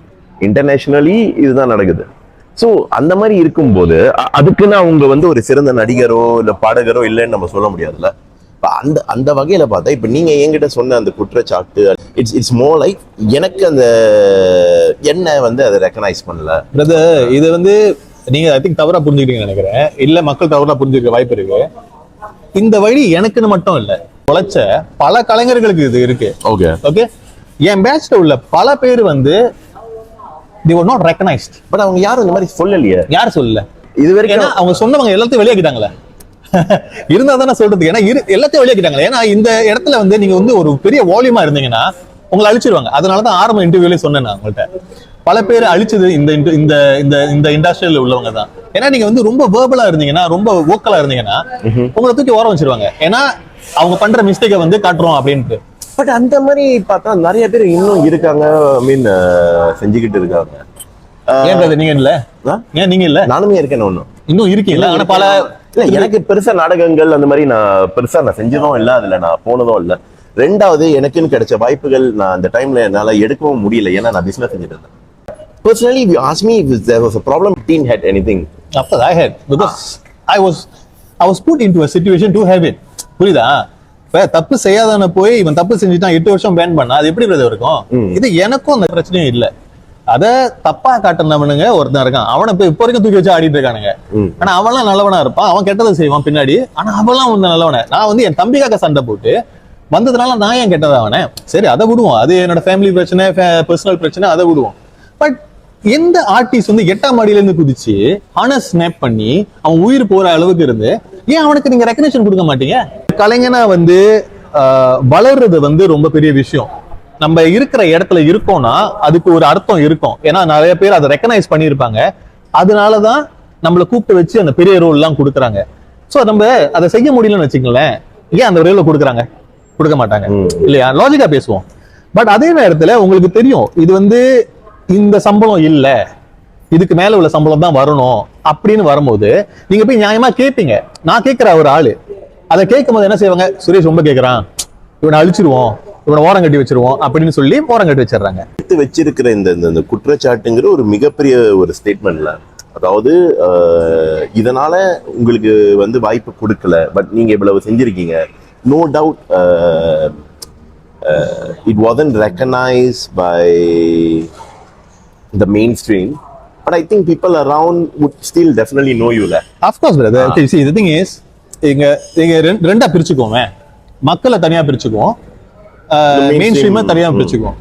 Internationally இதுதான் நடக்குது. ஸோ அந்த மாதிரி இருக்கும்போது அதுக்குன்னு அவங்க வந்து ஒரு சிறந்த நடிகரோ இல்ல பாடகரோ இல்லைன்னு நம்ம சொல்ல முடியாதுல்ல. அந்த அந்த வகையில பார்த்தா இப்ப நீங்க என்கிட்ட சொன்ன அந்த குற்றச்சாட்டு இட்ஸ் மோர் லைக் எனக்கு அந்த என்ன வந்து அதை ரெகனைஸ் பண்ணல. இது வந்து நீங்க ஐ திங்க் தவறா புரிஞ்சுக்கிட்டீங்கன்னு நினைக்கிறேன். இல்ல மக்கள் தவறா புரிஞ்சுக்க வாய்ப்பு இருக்கு. இந்த வழி எனக்குன்னு மட்டும் இல்ல, உழைச்ச பல கலைஞர்களுக்கு இது இருக்கு. ஓகே, என் பேட்ச்ல உள்ள பல பேர் வந்து they were not recognized. But அவங்க யாரும் இந்த மாதிரி சொல்லலையே. யார் சொல்லல இது வரைக்கும்? அவங்க சொன்னவங்க எல்லாத்தையும் வெளியாக்கிட்டாங்களே. இருந்தா தானே சொல்றதுக்கு. ஏன்னா எல்லாத்தையும் வெளியாக்கிட்டாங்களே. ஏன்னா இந்த இடத்துல வந்து நீங்க வந்து ஒரு பெரிய வால்யூமா இருந்தீங்கன்னா உங்களை அழிச்சிருவாங்க. அதனாலதான் ஆரம்ப இன்டர்வியூல சொன்னேன் நான் உங்கள்கிட்ட, பல பேர் அழிச்சது இந்த இந்த இந்த இந்த இண்டஸ்ட்ரியில உள்ளவங்க தான். ஏன்னா நீங்க வந்து ரொம்ப வேர்பலா இருந்தீங்கன்னா, ரொம்ப வோக்கலா இருந்தீங்கன்னா உங்களை தூக்கி ஓரம் வச்சிருவாங்க. ஏன்னா அவங்க பண்ற மிஸ்டேக்கை வந்து காட்டுறோம் அப்படின்ட்டு. பட் அந்த மாதிரி பார்த்தா நிறைய பேர் இன்னும் இருக்காங்க, ஐ மீன் செஞ்சுக்கிட்டு இருக்காங்க. ஏன் நீங்க இல்ல? ஏன் நீங்க இல்ல? நானுமே இருக்கேன். ஒன்னும் இன்னும் இருக்கீங்களா? ஆனா பல இல்ல, எனக்கு பெருசா நாடகங்கள் அந்த மாதிரி நான் பெருசா செஞ்சதும் இல்ல, அதுல நான் போனதும் இல்ல. ரெண்டாவது, எனக்குன்னு கிடைச்ச வாய்ப்புகள் நான் அந்த டைம்ல என்னால எடுக்கவும் முடியல. ஏன்னா நான் பிசினஸ் செஞ்சுட்டு இருந்தேன். Personally, if you ask me if there was a problem, didn't had anything. Of course, I had, because I was put into a situation to have it. புரியுதா? இப்ப தப்பு செய்யாதான போய் இவன் தப்பு செஞ்சுட்டான் 8 வருஷம் பேன் பண்ணா அது எப்படி பிரதர் இருக்கும்? இது எனக்கும் அந்த பிரச்சனையும் இல்ல. அத தப்பா காட்டினவனுங்க ஒருத்தன் இருக்கான், அவனை போய் இப்போ வரைக்கும் தூக்கி வச்சு ஆடிட்டு இருக்கானுங்க. ஆனா அவன்லாம் நல்லவனா இருப்பான், அவன் கெட்டதை செய்வான் பின்னாடி. ஆனா அவன்லாம் வந்து நல்லவன. நான் வந்து என் தம்பிக்காக சண்டை போட்டு வந்ததுனால நான் ஏன் கெட்டதா அவனே? சரி, அதை விடுவோம். அது என்னோட ஃபேமிலி பிரச்சனை, பர்சனல் பிரச்சனை, அதை விடுவோம். பட் எந்த ஆர்டிஸ்ட் வந்து 8ஆம் மாடியில இருந்து குதிச்சு ஹானஸ் ஸ்னாப் பண்ணி அவன் உயிர் போற அளவுக்கு இருந்து ஏன் அவனுக்கு நீங்க ரெகக்னிஷன் கொடுக்க மாட்டீங்க? கலைஞனா வந்து வளர்றது வந்து ரொம்ப பெரிய விஷயம். நம்ம இருக்கிற இடத்துல இருக்கோம்னா அதுக்கு ஒரு அர்த்தம் இருக்கும். ஏன்னா நிறைய பேர் அதை ரெகனைஸ் பண்ணியிருப்பாங்க. அதனாலதான் நம்மளை கூப்பிட்டு வச்சு அந்த பெரிய ரோல் எல்லாம் கொடுக்குறாங்க. சோ நம்ம அதை செய்ய முடியலன்னு வச்சுக்கங்களேன், ஏன் அந்த ரோல கொடுக்குறாங்க? கொடுக்க மாட்டாங்க இல்லையா? லாஜிக்கா பேசுவோம். பட் அதே நேரத்துல உங்களுக்கு தெரியும் இது வந்து இந்த சம்பளம் இல்ல, இதுக்கு மேல உள்ள சம்பளம் தான் வரணும் அப்படின்னு வரும்போது நீங்க போய் நியாயமா கேட்பீங்க. நான் கேட்கிற ஒரு ஆளு அதை கேட்கும் போது என்ன செய்வாங்க? சுரேஷ் ரொம்ப கேட்கறான், இவனை அழிச்சிருவோம், இவனை ஓரம் கட்டி வச்சிருவோம் அப்படின்னு சொல்லி ஓரம் கட்டி வச்சிடறாங்க. வச்சிருக்கிற இந்த குற்றச்சாட்டுங்கிற ஒரு மிகப்பெரிய ஒரு ஸ்டேட்மெண்ட்ல, அதாவது இதனால உங்களுக்கு வந்து வாய்ப்பு கொடுக்கல, பட் நீங்க இவ்வளவு செஞ்சிருக்கீங்க. No doubt it wasn't recognized by the mainstream, but I think people around would still definitely know you. Of course, brother. Okay, see, the thing is, இங்க ரெண்டா பிரிச்சுக்கோமே, மக்களை தனியா பிரிச்சுக்குவோம், மெயின் ஸ்ட்ரீமை தனியா பிரிச்சுக்குவோம்.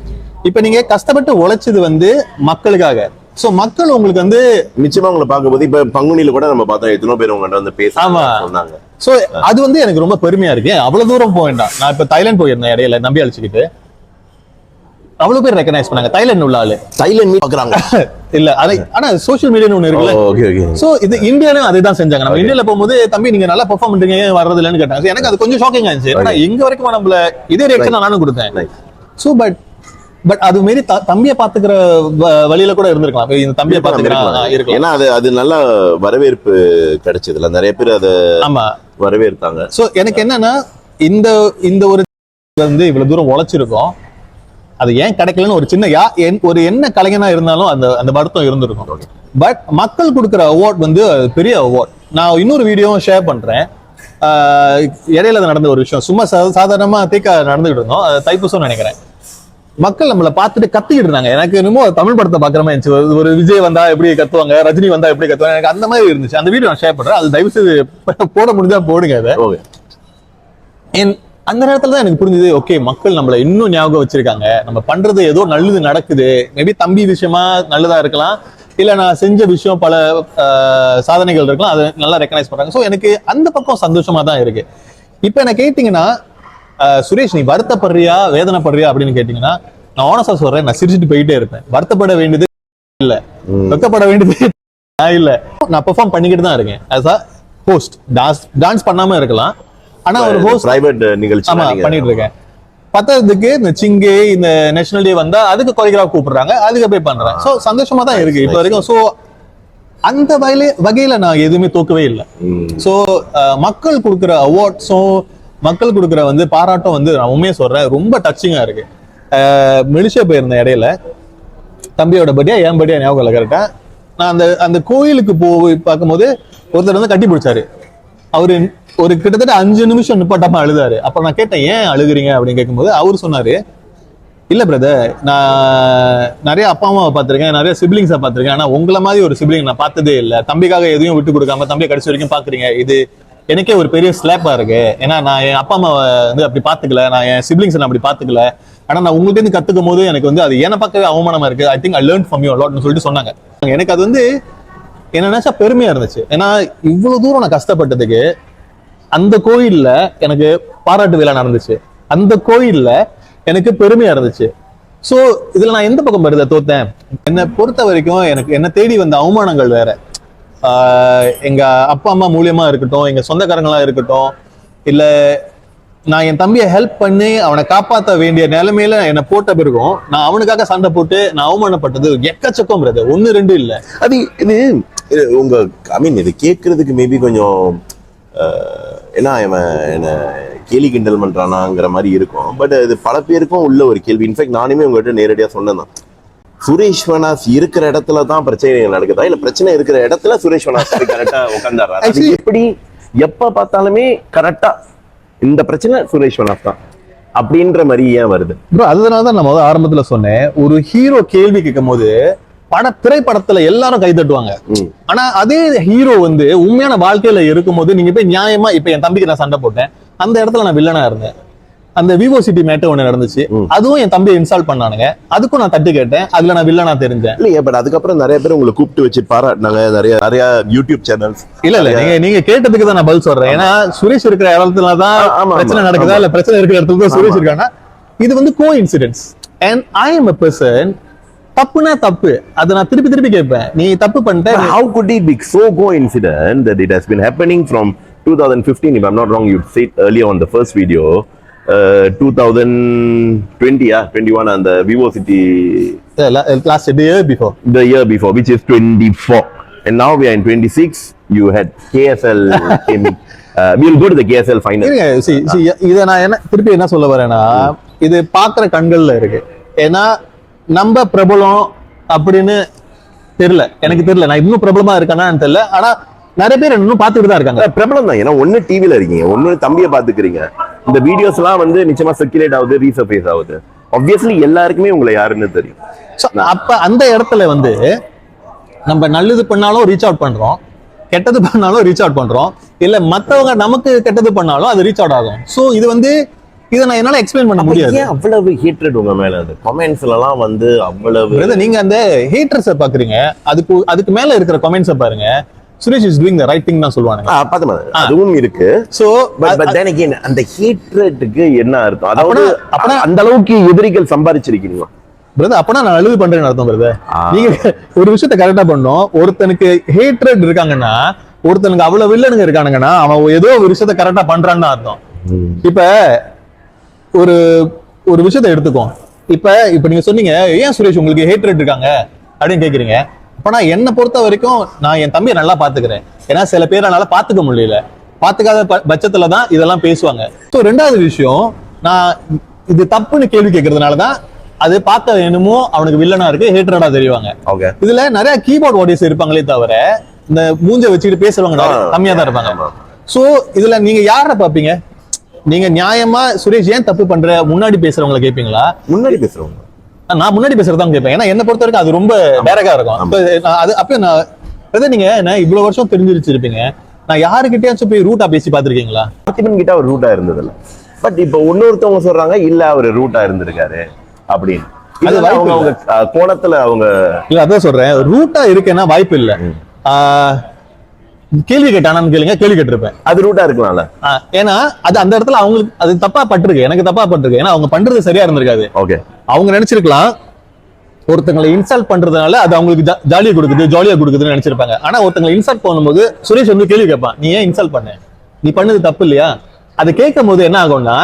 இப்ப நீங்க கஷ்டப்பட்டு உழைச்சது வந்து மக்களுக்காக. சோ மக்கள் உங்களுக்கு வந்து நிச்சயமா உங்களை பார்க்கும்போது இப்ப பங்குனியில கூட நம்ம பார்த்தோம், எத்தனோ பேர் உங்கள்கிட்ட வந்து பேச சொன்னாங்க. சோ அது வந்து எனக்கு ரொம்ப பெருமையா இருக்கு. அவ்வளவு தூரம் போக வேண்டாம். நான் இப்ப தாய்லாந்து போயிருந்தேன் இடையில, நம்பி அழிச்சுக்கிட்டு அவ்வளவு பேர் ரெகனைஸ் பண்ணாங்க. தாய்லாந்து உள்ள ஆளு தாய்லாந்து பாக்குறாங்க இல்ல அதை. ஆனா சோசியல் மீடியான்னு ஒண்ணு இருக்குல்ல. சோ இது இந்தியாலயும் அதே தான் செஞ்சாங்க. நம்ம இந்தியால போகும்போது தம்பி நீங்க நல்லா பெர்ஃபார்ம் பண்றீங்க, வர்றது இல்லன்னு கேட்டாங்க. எனக்கு அது கொஞ்சம் ஷாக்கிங் ஆச்சு. ஏன்னா எங்க வரைக்கும் நம்மள இதே ரியாக்ஷன் நானும் கொடுத்தேன். சோ பட் அது மாரி தம்பியை பாத்துக்கிற வழியில கூட இருந்திருக்கலாம். இந்த தம்பியை பாத்துக்கிறேன், ஏன்னா அது நல்ல வரவேற்பு கிடைச்சதுல நிறைய பேர் அதை வரவேற்பாங்க. சோ எனக்கு என்னன்னா இந்த ஒரு வந்து இவ்வளவு தூரம் உழைச்சிருக்கோம், அது ஏன் கிடைக்கலன்னு ஒரு சின்ன ஒரு என்ன கலைஞனா இருந்தாலும் அந்த வருத்தம் இருந்திருக்கும். பட் மக்கள் கொடுக்குற அவார்ட் வந்து பெரிய அவார்ட். நான் இன்னொரு வீடியோ ஷேர் பண்றேன். இடையில நடந்த ஒரு விஷயம், சும்மா சாதாரணமா தீக்கா நடந்துகிட்டு இருந்தோம், தைப்பூசம் நினைக்கிறேன். மக்கள் நம்மளை பார்த்துட்டு கத்திக்கிட்டு இருந்தாங்க. எனக்கு என்னமோ தமிழ் படத்தை பாக்குற மாதிரி இருந்துச்சு. ஒரு விஜய் வந்தா எப்படி கத்துவாங்க, ரஜினி வந்தா எப்படி கத்துவாங்க, எனக்கு அந்த மாதிரி இருந்துச்சு. அந்த வீடியோ நான் ஷேர் பண்றேன், அது தயவு செய்து போட முடிஞ்சா போடுங்க. அதை அந்த நேரத்துல தான் எனக்கு புரிஞ்சது, ஓகே மக்கள் நம்மளை இன்னும் ஞாபகம் வச்சிருக்காங்க, நம்ம பண்றது ஏதோ நல்லது நடக்குது. மேபி தம்பி விஷயமா நல்லதா இருக்கலாம், இல்ல நான் செஞ்ச விஷயம் பல சாதனைகள் இருக்கலாம், அதை நல்லா ரெக்கனைஸ் பண்றாங்க. ஸோ எனக்கு அந்த பக்கம் சந்தோஷமா தான் இருக்கு. இப்ப என்ன கேட்டீங்கன்னா, சுரேஷ் நீ வருத்தப்படுறியா வேதனைப்படுறியா அப்படின்னு கேட்டீங்கன்னா, நான் ஆனஸ்டா சொல்றேன், நான் சிரிச்சுட்டு போயிட்டே இருப்பேன். வருத்தப்பட வேண்டியது இல்ல, வெக்கப்பட வேண்டியது இல்ல. நான் பெர்ஃபார்ம் பண்ணிக்கிட்டு தான் இருக்கேன் ஆஸ் அ ஹோஸ்ட். டான்ஸ் பண்ணாம இருக்கலாம், ஆனா ஒரு ஹோஸ்ட் பிரைவேட் நிகழ்ச்சி பண்ணிட்டு இருக்கேன். பத்ததுக்கு இந்த சிங்கே இந்த நேஷனல் டே வந்தா அதுக்கு கொரியோகிராஃப் கூப்பிடுறாங்க, அதுக்கு போய் பண்றேன். சோ சந்தோஷமா தான் இருக்கு இப்ப வரைக்கும். சோ அந்த வகையில நான் எதுவுமே தோக்கவே இல்லை. சோ மக்கள் கொடுக்குற அவார்ட்ஸும் மக்கள் கொடுக்குற பாராட்டம் நான் உண்மையா சொல்றேன், ரொம்ப டச்சிங்கா இருக்கு. மெலிஷா போயிருந்தேன் இடையில, தம்பியோட பர்த்டே, என் பர்த்டே ஞாபகம் இல்லை கரெக்டா. நான் அந்த கோயிலுக்கு போய் பார்க்கும்போது ஒருத்தர் கட்டி பிடிச்சாரு. அவரு ஒரு கிட்டத்தட்ட 5 நிமிஷம் நிப்பாட்டாம அழுதாரு. அப்ப நான் கேட்டேன், ஏன் அழுகுறீங்க அப்படின்னு கேட்கும்போது அவரு சொன்னாரு, இல்ல பிரதர், நான் நிறைய அப்பா அம்மாவை பார்த்திருக்கேன், நிறைய சிப்ளிங்ஸை பார்த்திருக்கேன், ஆனா உங்களை மாதிரி ஒரு சிப்ளிங் நான் பார்த்ததே இல்லை. தம்பிக்காக எதையும் விட்டு கொடுக்காம தம்பியை கடைசி வரைக்கும் பாக்குறீங்க, இது எனக்கே ஒரு பெரிய ஸ்லாப்பா இருக்கு. ஏன்னா நான் என் அப்பா அம்மாவை அப்படி பாத்துக்கல, நான் என் சிப்ளிங்ஸை நான் அப்படி பாத்துக்கல, ஆனா நான் உங்கள்கிட்ட இருந்து கத்துக்கும் போது எனக்கு அது என்ன பார்க்கவே அவமானமா இருக்கு. I think I learn from you அலாட்னு சொல்லிட்டு சொன்னாங்க. எனக்கு அது என்ன நினைச்சா பெருமையா இருந்துச்சு. ஏன்னா இவ்வளவு தூரம் நான் கஷ்டப்பட்டதுக்கு அந்த கோயில்ல எனக்கு பாராட்டு விழா நடந்துச்சு, அந்த கோயில்ல எனக்கு பெருமையா இருந்துச்சு. சோ இதுல நான் எந்த பக்கம் வருத தோத்தேன்? என்னை பொறுத்த வரைக்கும் எனக்கு என்ன தேடி வந்த அவமானங்கள் வேற. எங்க அப்பா அம்மா மூலியமா இருக்கட்டும், எங்க சொந்தக்காரங்களா இருக்கட்டும், இல்ல நான் என் தம்பியை ஹெல்ப் பண்ணி அவனை காப்பாற்ற வேண்டிய நிலைமையில என்னை போட்ட பிறகும் நான் அவனுக்காக சண்டை போட்டு நான் அவமானப்பட்டது எக்கச்சக்கம் பிரதர், 1-2 இல்ல. அது இது உங்க ஐ மீன் இது கேட்கறதுக்கு மேபி கொஞ்சம் ஏன்னா இவன் என்ன கேலி கிண்டல் பண்றானாங்கிற மாதிரி இருக்கும். பட் இது பல பேருக்கும் உள்ள ஒரு கேள்வி. இன்ஃபேக்ட் நானுமே உங்ககிட்ட நேரடியா சொன்னேன், சுரேஷ் வனாஸ் இருக்கிற இடத்துல தான் பிரச்சனை நடக்குதா, இல்ல பிரச்சனை இருக்கிற இடத்துல சுரேஷ் வனாஸ் கரெக்டா உட்கார்ந்தாரு? எப்படி எப்ப பார்த்தாலுமே கரெக்டா இந்த பிரச்சனை சுரேஷ் வனாஸ் தான் அப்படின்ற மாதிரி ஏன் வருது? அதனாலதான் நான் ஆரம்பத்துல சொன்னேன், ஒரு ஹீரோ கேள்வி கேட்கும் போது திரைப்படத்துல எல்லாரும் கை தட்டுவாங்க, ஆனா அதே ஹீரோ உண்மையான வாழ்க்கையில இருக்கும்போது நீங்க போய் நியாயமா, இப்ப என் தம்பிக்கு நான் சண்டை போட்டேன், அந்த இடத்துல நான் வில்லனா இருந்தேன். அந்த விவோ சிட்டி மேட்டர் ஒண்ணு நடந்துச்சு, அதுவும் என் தம்பியை இன்ஸ்டால் பண்ணானுங்க, அதுக்கும் நான் தட்டி கேட்டேன், அதுல நான் வில்லனா தெரிஞ்சேன். இல்லையா? பட் அதுக்கப்புறம் நிறைய பேர் உங்களை கூப்பிட்டு வச்சு பாராட்டினாங்க, நிறைய யூடியூப் சேனல்ஸ். இல்ல நீங்க கேட்டதுக்கு தான் நான் பதில் சொல்றேன். ஏன்னா சுரேஷ் இருக்கிற இடத்துலதான் பிரச்சனை நடக்குதா, இல்ல பிரச்சனை இருக்கிற இடத்துல தான் சுரேஷ் இருக்கானா? இது co incidents. And I am a person, தப்புனா தப்பு, அதை நான் திருப்பி கேட்பேன். நீ தப்பு பண்ணிட்ட. How could it be so coincident that it has been happening from 2015, if I'm not wrong, you said earlier on the first video, 2020 21 and the Vivo City last year before, the year before, which is 24, and now we are in 26. You had KSL came. We'll go to the KSL final. இத நான் திருப்பி என்ன சொல்ல வரேன்னா, இது பாக்குற கண்கள்ல இருக்கு. ஏன்னா நம்ம பிரபலம் அப்படின்னு தெரியல, எனக்கு தெரியல, நான் இன்னும் பிரபலமா இருக்கானான்னு தெரியல, ஆனா நிறைய பேர் இன்னும் பாத்துட்டு தான் இருக்காங்க. பிரபலம் தான். ஏன்னா ஒண்ணு டிவில இருக்கீங்க, ஒண்ணு தம்பியை பாத்துக்கிறீங்க, இந்த வீடியோஸ் எல்லாம் நிச்சயமா சர்க்குலேட் ஆகுது, ரீசர்ஃபேஸ் ஆகுது. ஆப்வியஸ்லி எல்லாருக்குமே உங்களை யாருன்னு தெரியும். அப்ப அந்த இடத்துல நம்ம நல்லது பண்ணாலும் ரீச் அவுட் பண்றோம், கெட்டது பண்ணாலும் ரீச் அவுட் பண்றோம், இல்ல மத்தவங்க நமக்கு கெட்டது பண்ணாலும் அது ரீச் அவுட் ஆகும். சோ இது இதை நான் என்னால எக்ஸ்பிளைன் பண்ண முடியாது. அவ்வளவு ஹேட்ரட் உங்க மேல அது கமெண்ட்ஸ்ல எல்லாம் அவ்வளவு. நீங்க அந்த ஹேட்டர்ஸை பாக்குறீங்க, அதுக்கு மேல இருக்கிற கமெண்ட்ஸை பாருங்க. Suresh is doing the right thing தான் சொல்லுவாங்க. அதுவும் இருக்கு. சோ பட் தென் அகைன் அந்த ஹேட்ரட்க்கு என்ன அர்த்தம்? அதாவது அந்த அளவுக்கு எதிரிகள் சம்பாதிச்சிருக்கீங்க பிரதர். அப்பனா நான் நல்லது பண்றேன்னு அர்த்தம் பிரதர். நீங்க ஒரு விஷயத்தை கரெக்டா பண்ணணும். ஒருத்தனுக்கு ஹேட்ரட் இருக்காங்கன்னா, ஒருத்தனுக்கு அவ்வளவு வில்லனுங்க இருக்கானுங்கன்னா, அவன் ஏதோ ஒரு விஷயத்த கரெக்டா பண்றான்னு அர்த்தம். இப்ப ஒரு விஷயத்தை எடுத்துக்கோ. இப்ப நீங்க சொன்னீங்க, ஏன் சுரேஷ் உங்களுக்கு ஹேட்ரட் இருக்காங்க அப்படின்னு கேக்குறீங்க. அப்ப நான் என்ன பொறுத்த வரைக்கும் நான் என் தம்பியை நல்லா பாத்துக்கிறேன். ஏன்னா சில பேர் என்னால பாத்துக்க முடியல, பாத்துக்காத பட்சத்துலதான் இதெல்லாம் பேசுவாங்க. ஸோ ரெண்டாவது விஷயம், நான் இது தப்புன்னு கேள்வி கேட்கறதுனாலதான் அது பார்க்க என்னமோ அவனுக்கு வில்லனா இருக்கு, ஹேட்ரடா தெரிவாங்க. இதுல நிறைய கீபோர்ட் வாரியர்ஸ் இருப்பாங்களே தவிர இந்த மூஞ்ச வச்சுக்கிட்டு பேசுறவங்க கம்மியா தான் இருப்பாங்க. சோ இதுல நீங்க யார பாப்பீங்க? நீங்க நியாயமா சுரேஷ் ஏன் தப்பு பண்ற முன்னாடி பேசுறவங்களை கேட்பீங்களா? முன்னாடி பேசுறவங்க நான் முன்னாடி பேசுறதான் கேட்பேன். ஏன்னா என்ன பொறுத்த வரைக்கும் அது ரொம்ப டேரக்டா இருக்கும். அது அப்ப நான் நீங்க இவ்வளவு வருஷம் தெரிஞ்சிருச்சிருப்பீங்க, நான் யாருக்கிட்டயாச்சும் போய் ரூட்டா பேசி பாத்திருக்கீங்களா? பார்த்திபன் கிட்ட அவர் ரூட்டா இருந்ததில்ல. பட் இப்ப இன்னொருத்தவங்க சொல்றாங்க இல்ல அவர் ரூட்டா இருந்திருக்காரு அப்படின்னு. அது அவங்க கோணத்துல அவங்க இல்ல அதான் சொல்றேன், ரூட்டா இருக்கேன்னா வாய்ப்பு இல்ல. கேள்வி கேட்டானு கேளுங்க, கேள்வி கேட்டிருப்பேன். அது ரூட்டா இருக்கலாம்ல. ஏன்னா அது அந்த இடத்துல அவங்களுக்கு அது தப்பா பட்டிருக்கு, எனக்கு தப்பா பட்டிருக்கு. ஏன்னா அவங்க பண்றது சரியா இருந்திருக்காது. ஓகே, அவங்க நினைச்சிருக்கலாம் ஒருத்தங்களை இன்சல்ட் பண்றதுனால அது அவங்களுக்கு ஜாலியா கொடுக்குதுன்னு நினைச்சிருப்பாங்க. ஆனா ஒருத்தங்களை இன்சல்ட் பண்ணும்போது சுரேஷ் வந்து கேள்வி கேட்பான், நீ ஏன் இன்சல்ட் பண்ண, நீ பண்ணது தப்பு இல்லையா? அதை கேட்கும் போது என்ன ஆகும்னா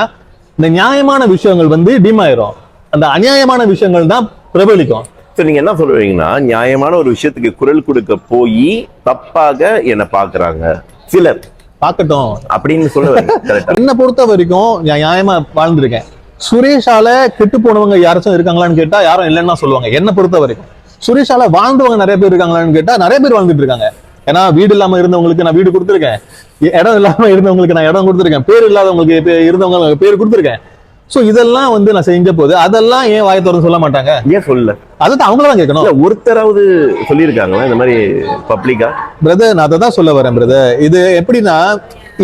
இந்த நியாயமான விஷயங்கள் வந்து டிம் ஆயிரும், அந்த அநியாயமான விஷயங்கள் தான் பிரபலிக்கும். நீங்க என்ன சொல்லுவீங்கன்னா, நியாயமான ஒரு விஷயத்துக்கு குரல் கொடுக்க போய் தப்பாக என்ன பாக்குறாங்க சிலர், பாக்கட்டும் அப்படின்னு சொல்லுவாங்க. என்ன பொறுத்த வரைக்கும் நியாயமா வாழ்ந்திருக்கேன். சுரேஷால கெட்டு போனவங்க யாராச்சும் இருக்காங்களான்னு கேட்டா யாரும் இல்லைன்னா சொல்லுவாங்க. என்ன பொறுத்த வரைக்கும் சுரேஷால வாழ்ந்தவங்க நிறைய பேர் இருக்காங்களான்னு கேட்டா நிறைய பேர் வாழ்ந்துட்டு இருக்காங்க. ஏன்னா வீடு இல்லாம இருந்தவங்களுக்கு நான் வீடு கொடுத்துருக்கேன், இடம் இல்லாம இருந்தவங்களுக்கு நான் இடம் கொடுத்துருக்கேன், பேர் இல்லாதவங்களுக்கு இருந்தவங்க பேர் கொடுத்துருக்கேன். சோ இதெல்லாம் வந்து நான் செஞ்ச போது அதெல்லாம் ஏன் வாயை திறந்து சொல்ல மாட்டாங்க? ஏன் சொல்லல? அதுதான் அவங்களதான் கேட்கணும். ஒருத்தராவது சொல்லியிருக்காங்களா இந்த மாதிரி பப்ளிக்கா? பிரதர் நான் அதான் சொல்ல வரேன் பிரதர். இது எப்படின்னா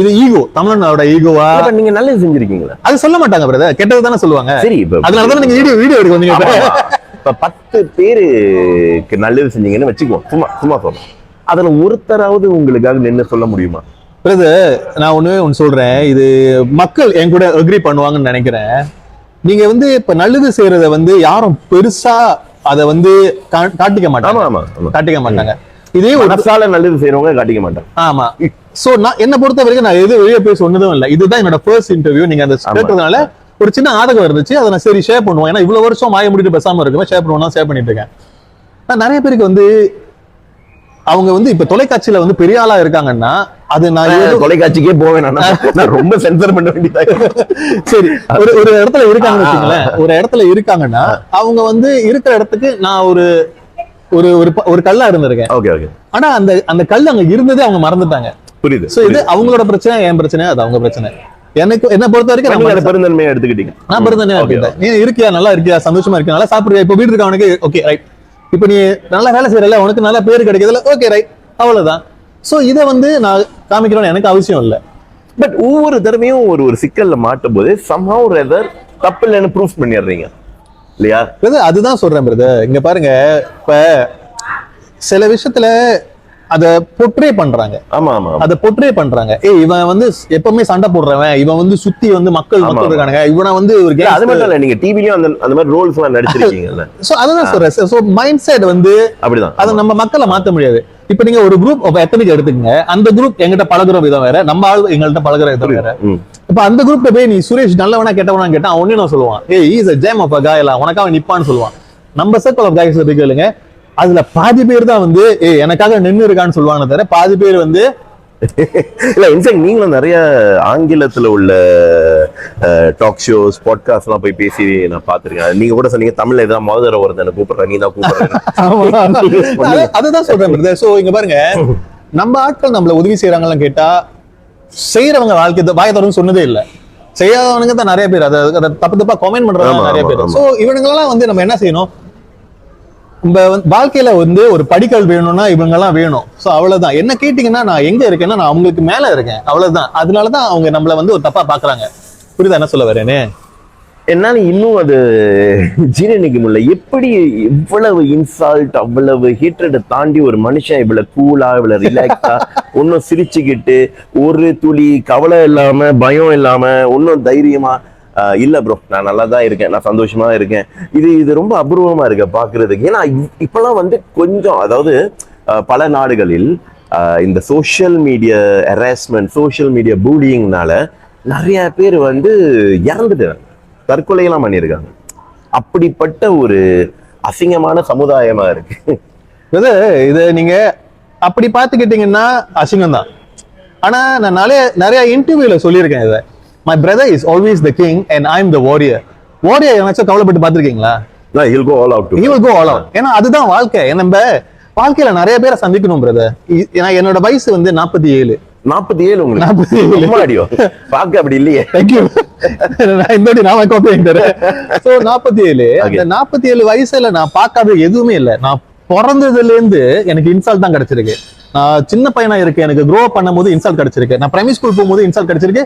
இது ஈகோ, தமிழ்நாடோட ஈகோவா? நீங்க நல்லது செஞ்சிருக்கீங்களா? அது சொல்ல மாட்டாங்க பிரதர், கெட்டது தானே சொல்லுவாங்க. சரி, அதனாலதான் நீங்க வீடியோ எடுக்க வந்தீங்க. இப்ப 10 பேருக்கு நல்லது செஞ்சீங்கன்னு வச்சுக்குவோம், சும்மா சொல்றேன், அதுல ஒருத்தராவது உங்களுக்காக என்ன சொல்ல முடியுமா? பிரதர் நான் ஒண்ணு சொல்றேன், இது மக்கள் என் கூட அக்ரி பண்ணுவாங்கன்னு நினைக்கிறேன். நீங்க வந்து இப்ப நல்லது செய்யறத வந்து யாரும் பெருசா அதை வந்து காட்டிக்க மாட்டாங்க. இதே ஒரு மனசால நல்லது செய்யறவங்க காட்டிக்க மாட்டாங்க. ஆமா. சோ நான் என்ன பொறுத்த வரைக்கும் நான் எது வெளியே போய் சொன்னதும் இல்லை. இதுதான் என்னோட ஃபர்ஸ்ட் இன்டர்வியூ. நீங்க அந்த கேட்டதுனால ஒரு சின்ன ஆதகம் இருந்துச்சு, அதை நான் சரி ஷேர் பண்ணுவோம். ஏன்னா இவ்வளவு வருஷம் மாய முடிட்டு பேசாம இருக்குமே, ஷேர் பண்ணுவோம், ஷேர் பண்ணிட்டு இருக்கேன். நான் நிறைய பேருக்கு வந்து அவங்க வந்து இப்ப தொலைக்காட்சியில வந்து பெரிய ஆளா இருக்காங்கன்னா அது நான் தொலைக்காட்சிக்கே போவேன், நான் ரொம்ப சென்சர் பண்ண வேண்டியதா. சரி, ஒரு இடத்துல இருக்காங்கன்னு வச்சுங்களேன், ஒரு இடத்துல இருக்காங்கன்னா அவங்க வந்து இருக்கிற இடத்துக்கு நான் ஒரு ஒரு கல்லா இருந்திருக்கேன். Okay okay. ஆனா அந்த கல் அங்க இருந்ததே அவங்க மறந்துட்டாங்க. புரியுது. சோ இது அவங்களோட பிரச்சனை, என் பிரச்சனை அது அவங்க பிரச்சனை. எனக்கு என்ன பொறுத்த வரைக்கும் நம்ம பெருந்தன்மையை எடுத்துக்கிட்டீங்க. நான் பெருந்தன்மையா எடுத்துக்கிட்டேன். நீ இருக்கியா, நல்லா இருக்கியா, சந்தோஷமா இருக்கியா, நல்லா சாப்பிடுறியா, இப்ப வீடு இருக்கவனுக்கு ஓகே ரைட், இப்ப நீ நல்லா வேலை செய்யறல, உனக்கு நல்ல பேரு கிடைக்கிறதுல ஓகே ரைட், அவ்வளவுதான். சோ இதை வந்து நான் காமிக்கணும்னு எனக்கு அவசியம் இல்லை. பட் ஒவ்வொரு தடவையும் ஒரு சிக்கல்ல மாட்டும் போது somehow rather தப்பு இல்லைன்னு ப்ரூஃப் பண்ணிடுறீங்க இல்லையா? அதுதான் சொல்றேன் பிரதர். இங்க பாருங்க, இப்ப சில விஷயத்துல அத பொட்ரே பண்றாங்க. ஆமா ஆமா, அத பொட்ரே பண்றாங்க. இவன் வந்து எப்பவுமே சண்டை போடுறவன், இவன் வந்து சுத்தி வந்து மக்கள் இருக்கானுங்க, இவனை வந்து ஒரு அது மட்டும் இல்ல, நீங்க டிவிலயும் அந்த மாதிரி ரோல்ஸ் எல்லாம் நடிச்சிருக்கீங்கல்ல. சோ அதுதான் சொல்றேன். சோ மைண்ட் செட் வந்து அப்படிதான், அதை நம்ம மக்களை மாத்த முடியாது. இப்ப நீங்க ஒரு குரூப் எத்தனைக்கு எடுத்துக்கங்க, அந்த குரூப் எங்கிட்ட பழகுற விதம் வேற, நம்ம ஆள் எங்கள்கிட்ட பழகுற விதம் வேற. இப்ப அந்த குரூப்ல போய் நீ சுரேஷ் நல்லவனா கெட்டவனா கேட்டா அவனே நான் சொல்லுவான், is a gem of a guy, உனக்காக நிப்பான்னு சொல்லுவான். நம்ம சர்க்கிள் ஆஃப் கைஸ் கேளுங்க, அதுல பாதி பேர் தான் வந்து எனக்காக நின்று இருக்கான்னு சொல்லுவாங்க தவிர பாதி பேர் வந்து இல்ல. இன்ஃபேக்ட் நீங்களும் நிறைய ஆங்கிலத்துல உள்ள டாக் ஷோஸ், பாட்காஸ்ட் எல்லாம் போய் பேசி நான் பாத்திருக்கேன். நீங்க கூட சொன்னீங்க தமிழ்ல ஏதாவது மோதர வருது என்ன கூப்பிடுறேன், நீ தான் கூப்பிடுறேன். அதுதான் சொல்றேன். சோ இங்க பாருங்க, நம்ம ஆட்கள் நம்மள உதவி செய்யறாங்கன்னு கேட்டா செய்யறவங்க வாழ்க்கை வாய தரன்னு சொன்னதே இல்லை, செய்யாதவனுங்க தான் நிறைய பேர் அதை தப்பு தப்பா கமெண்ட் பண்றவங்க நிறைய பேர். சோ இவனுங்கெல்லாம் வந்து நம்ம என்ன செய்யணும், நம்ம வாழ்க்கையில வந்து ஒரு படிக்கல் வேணும்னா இவங்க எல்லாம் வேணும். சோ அவ்வளவுதான். என்ன கேட்டீங்கன்னா நான் எங்க இருக்கேன்னா நான் அவங்களுக்கு மேல இருக்கேன், அவ்வளவுதான். அதனாலதான் அவங்க நம்மள வந்து ஒரு தப்பா பாக்குறாங்க. புரியுதா என்ன சொல்ல வரேன்னு? என்னால இன்னும் அது ஜீரணிக்க முடியல. எப்படி இவ்வளவு இன்சால்ட், அவ்வளவு ஹீட்ரட் தாண்டி ஒரு மனுஷன் இவ்வளவு கூலா, இவ்வளவு ரிலாக்ஸா, ஒன்னும் சிரிச்சுக்கிட்டு, ஒரு துளி கவலை இல்லாம, பயம் இல்லாம, ஒன்னும் தைரியமா, இல்ல ப்ரோ நான் நல்லா தான் இருக்கேன், நான் சந்தோஷமா இருக்கேன், இது ரொம்ப அபூர்வமா இருக்கு பாக்குறதுக்கு. ஏன்னா இப்பெல்லாம் வந்து கொஞ்சம், அதாவது பல நாடுகளில் இந்த social media harassment, social media பூலியிங்னால நிறைய பேர் வந்து இறந்துட்டாங்க, தற்கொலையெல்லாம் பண்ணியிருக்காங்க. அப்படிப்பட்ட ஒரு அசிங்கமான சமுதாயமா இருக்கு. இது நீங்க அப்படி பாத்துக்கிட்டீங்கன்னா அசிங்கம் தான். ஆனா நான் நிறைய இன்டர்வியூல சொல்லியிருக்கேன், இதை my brother is always the king and I am the warrior. warrior என்னாச்சும் கவலைப்பட்டு பாத்திருக்கீங்களா? he will go all out. he will go all out. ஏன்னா அதுதான் வாழ்க்கை. நம்ம வாழ்க்கையில நிறைய பேரை சந்திக்கணும் பிரதர். என்னோட வயசு வந்து 47. 47 உங்களுக்கு 47. அம்மாடியோ, பாக்க அப்படி இல்லையே. தேங்க்யூ. நான் இந்த நாம காப்பி வாங்கிட்டேன். சோ 47. அந்த 47 வயசுல நான் பார்க்காத எதுவுமே இல்ல. நான் பிறந்ததுல இருந்து எனக்கு இன்சல்ட் தான் கிடைச்சிருக்கு. நான் சின்ன பையனா இருக்கு, எனக்கு க்ரோ பண்ணும் போது இன்சல்ட் கிடைச்சிருக்கு. நான் பிரைமரி ஸ்கூல் போகும்போது இன்சல்ட் கிடைச்சிருக்கு,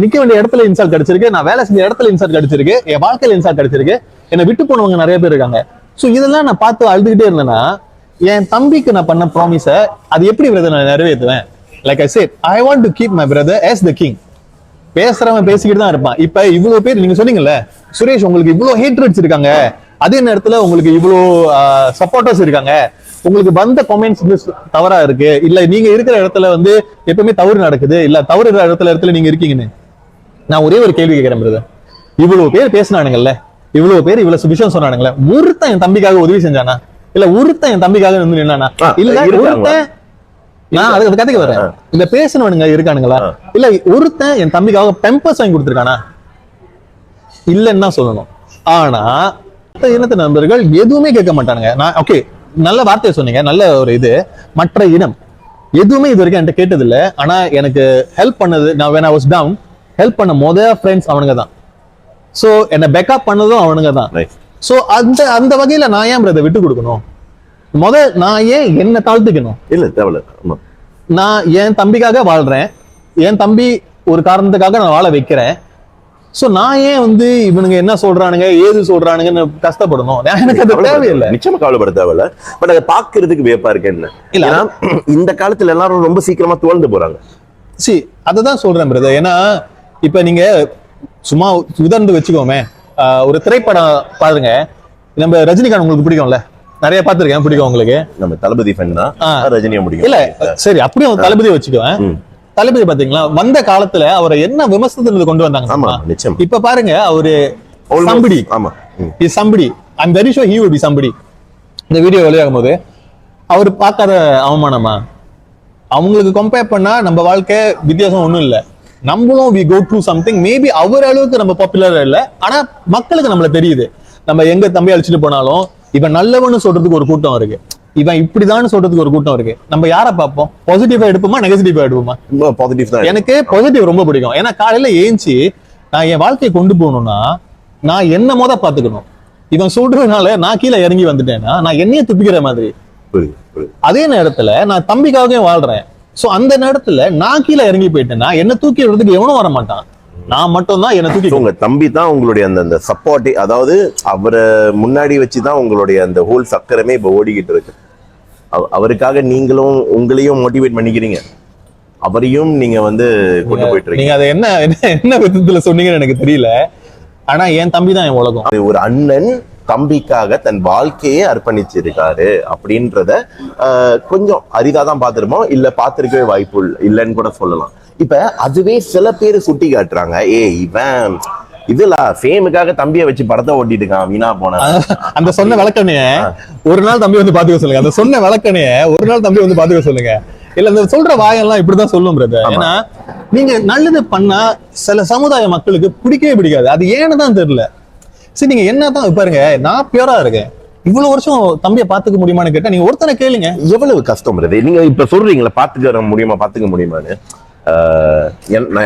நிக்க வேண்டிய இடத்துல இன்சல்ட் கிடைச்சிருக்கு, நான் வேலை செஞ்ச இடத்துல இன்சல்ட் கிடைச்சிருக்கு, என் வாழ்க்கையில இன்சல்ட் கிடைச்சிருக்கு, என்னை விட்டு போனவங்க நிறைய பேர் இருக்காங்க. சோ இதெல்லாம் நான் பார்த்து அழுதுகிட்டே இருந்தேன்னா என் தம்பிக்கு நான் பண்ண ப்ராமிஸ அது எப்படி நான் நிறைவேற்றுவேன்? Like I said, I want to keep my brother as the king. பேசுறவன் பேசிக்கிட்டு தான் இருப்பான். இப்ப இவ்வளவு பேர் நீங்க சொன்னீங்கல்ல சுரேஷ், உங்களுக்கு இவ்வளவு ஹேட்ரட்ஸ் இருக்காங்க, அதே நேரத்துல உங்களுக்கு இவ்வளவு சப்போர்ட்டர்ஸ் இருக்காங்க, உங்களுக்கு வந்த கமெண்ட்ஸ் தவறா இருக்கு, இல்ல நீங்க இருக்கிற இடத்துல வந்து எப்பவுமே தவறு நடக்குது, இல்ல தவறு இடத்துல நீங்க இருக்கீங்கன்னு நான் ஒரே ஒரு கேள்வி கேட்கிறேன் பிரதர். இவ்வளவு பேர் பேசினானுங்கல்ல, இவ்வளவு பேர் இவ்வளவு விஷயம் சொன்னானுங்களே, ஒருத்தன் என் தம்பிக்காக உதவி செஞ்சானா? இல்ல ஒருத்தன் என் தம்பிக்காக இருந்து நின்னானா? இல்ல ஒருத்தன், நான் அதுக்கு கதைக்கு வரேன், இந்த பேசினவனுங்க இருக்கானுங்களா? இல்ல ஒருத்தன் என் தம்பிக்காக பெம்பர்ஸ் வாங்கி கொடுத்திருக்கானா? இல்லன்னு தான் சொல்லணும். ஆனா இனத்து நண்பர்கள் எதுவுமே கேட்க மாட்டானுங்க. நான் ஓகே, நல்ல வார்த்தையை சொன்னீங்க, நல்ல ஒரு இது. மற்ற இனம் எதுவுமே இது வரைக்கும் என்கிட்ட கேட்டது இல்ல. ஆனா எனக்கு ஹெல்ப் பண்ணது, நான் when I was down help பண்ண ஃப்ரெண்ட்ஸ் அவனுங்க தான். சோ என்ன பேக்கப் பண்ணதும் அவனுங்க தான். சோ அந்த வகையில நான் ஏன் பிரதர் விட்டு கொடுக்கணும்? நான் ஏன் என்ன தாழ்த்துக்கணும்? இல்ல தேவையில்ல. நான் என் தம்பிக்காக வாழ்றேன், என் தம்பி ஒரு காரணத்துக்காக நான் வாழ வைக்கிறேன். சோ நான் ஏன் வந்து இவனுங்க என்ன சொல்றானுங்க ஏது சொல்றானுங்கன்னு கஷ்டப்படணும்? எனக்கு அது தேவையில்லை. நிச்சயமா கவலைப்பட தேவையில்ல. பட் அதை பாக்குறதுக்கு வியப்பா இருக்கு. என்ன இல்ல, இந்த காலத்துல எல்லாரும் ரொம்ப சீக்கிரமா தோழ்ந்து போறாங்க. அததான் சொல்றேன் பிரதர். ஏன்னா இப்ப நீங்க சும்மா உதாரணத்துக்கு வச்சுக்கோமே, ஒரு திரைப்படம் பாருங்க, நம்ம ரஜினிகாந்த் உங்களுக்கு பிடிக்கும்ல, நிறைய பார்த்திருக்கேன், பிடிக்கும் உங்களுக்கு. நம்ம தளபதி ஃபேன் தான், ரஜினியை பிடிக்கும். இல்ல சரி, அப்படியும் தளபதியை வச்சுக்குவேன். தளபதி பாத்தீங்களா, வந்த காலத்துல அவரை என்ன விமர்சனத்துல கொண்டு வந்தாங்க. இப்ப பாருங்க, அவரு somebody. ஆமா, he is somebody. I'm very sure he will be somebody. இந்த வீடியோ வெளியாகும் போது அவர் பார்க்காத அவமானமா? அவங்களுக்கு கம்பேர் பண்ணா நம்ம வாழ்க்கை வித்தியாசம் ஒண்ணும் இல்ல. நம்மளும் we go through something. Maybe அவர் அளவுக்கு நம்ம பாப்புலர் இல்ல, ஆனா மக்களுக்கு நம்மள தெரியுது. நம்ம எங்க தம்பி அழிச்சிட்டு போனாலும் இவன் நல்லவன்னு சொல்றதுக்கு ஒரு கூட்டம் இருக்கு, இவன் இப்படிதான் சொல்றதுக்கு ஒரு கூட்டம் இருக்கு. நம்ம யாரை பார்ப்போம்? பாசிட்டிவா எடுப்போமா நெகட்டிவா எடுப்போமா? பாசிட்டிவ் தான். எனக்கு பாசிட்டிவ் ரொம்ப பிடிக்கும். ஏன்னா காலையில ஏஞ்சி நான் என் வாழ்க்கையை கொண்டு போகணும்னா நான் என்ன பாத்துக்கணும். இவன் சொல்றதுனால நான் கீழே இறங்கி வந்துட்டேன்னா நான் என்னையே துப்பிக்கிற மாதிரி. அதே நேரத்துல நான் தம்பிக்காகவே வாழ்றேன். சோ அந்த நேரத்துல நான் கீழே இறங்கி போயிட்டேன்னா என்ன தூக்கி விடுறதுக்கு எவனும் வர மாட்டான், நான் மட்டும் தான் என்ன தூக்கி. உங்க தம்பி தான் உங்களுடைய அந்த சப்போர்ட், அதாவது அவரை முன்னாடி வச்சுதான் உங்களுடைய அந்த ஹோல் சக்கரமே இப்ப ஓடிக்கிட்டு இருக்கு. அவருக்காக நீங்களும் உங்களையும் மோட்டிவேட் பண்ணிக்கிறீங்க, அவரையும் நீங்க வந்து கொண்டு போயிட்டு இருக்கீங்க. நீங்க அதை என்ன விதத்துல சொன்னீங்கன்னு எனக்கு தெரியல. ஆனா என் தம்பி தான் என் உலகம். ஒரு அண்ணன் தம்பிக்காக தன் வாழ்க்கையே அர்ப்பணிச்சிருக்காரு அப்படின்றத கொஞ்சம் அரிதாதான் பார்த்திருப்போம், இல்ல பார்த்திருக்கவே வாய்ப்பு இல்லைன்னு கூட சொல்லலாம். இப்ப அதுவே சில பேர் சுட்டி காட்டுறாங்க, இவன் இதுல ஃபேமுக்காக தம்பியை வச்சு படத்தை ஓட்டிட்டு இருக்கான், வீணா போன. அந்த சொன்ன விளக்கணைய ஒரு நாள் தம்பி வந்து பாத்துக்க சொல்லுங்க. அந்த சொன்ன விளக்கணைய ஒரு நாள் தம்பி வந்து பாத்துக்க சொல்லுங்க. இல்ல இந்த சொல்ற வாயெல்லாம் இப்படிதான் சொல்லும் பிரதர். ஏன்னா நீங்க நல்லது பண்ணா சில சமுதாய மக்களுக்கு பிடிக்கவே பிடிக்காது. அது ஏன்னு தான் தெரியல. சரி, நீங்க என்னதான் பாருங்க, நான் பியூரா இருக்கேன், இவ்வளவு வருஷம் தம்பியை பாத்துக்க முடியுமான்னு கேட்டா நீங்க ஒருத்தனை கேளுங்க, எவ்வளவு கஷ்டம் பிரதர். நீங்க இப்ப சொல்றீங்களா பாத்துக்க முடியுமான்னு.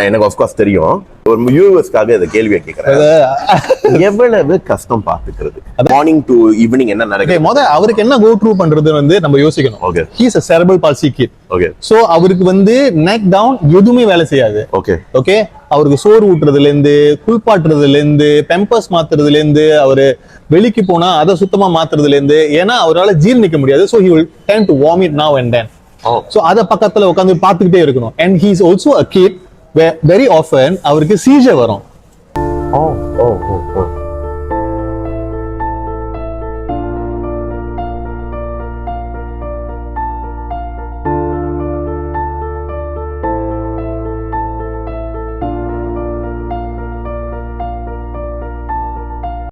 எனக்கு ஆஃப்கோர்ஸ் தெரியும். ஒரு வியூவர்ஸ்க்காக இந்த கேள்வியை கேட்கிறேன், எவ்வளவு கஷ்டம் பாத்துக்கிறது மார்னிங் டு ஈவினிங் என்ன நடக்குது? அவருக்கு என்ன கோ த்ரூ பண்றது வந்து நம்ம யோசிக்கணும். Okay, he is a cerebral palsy kid. Okay, so அவருக்கு வந்து neck down எதுவுமே வேலை செய்யாது. ஓகே ஓகே, அவருக்கு சோறு ஊட்டுறதுல இருந்து, குளிப்பாட்டுறதுல இருந்து, பெம்பர்ஸ் மாத்துறதுல இருந்து, அவரு வெளிக்கு போனா அதை சுத்தமா மாத்துறதுல இருந்து, ஏன்னா அவரால் ஜீர்ணிக்க முடியாது. So he will tend to vomit now and then. So அத பக்கத்துல உட்கார்ந்து பாத்துக்கிட்டே இருக்கணும். and he is also a kid where very often அவருக்கு சீஜர் வரும்.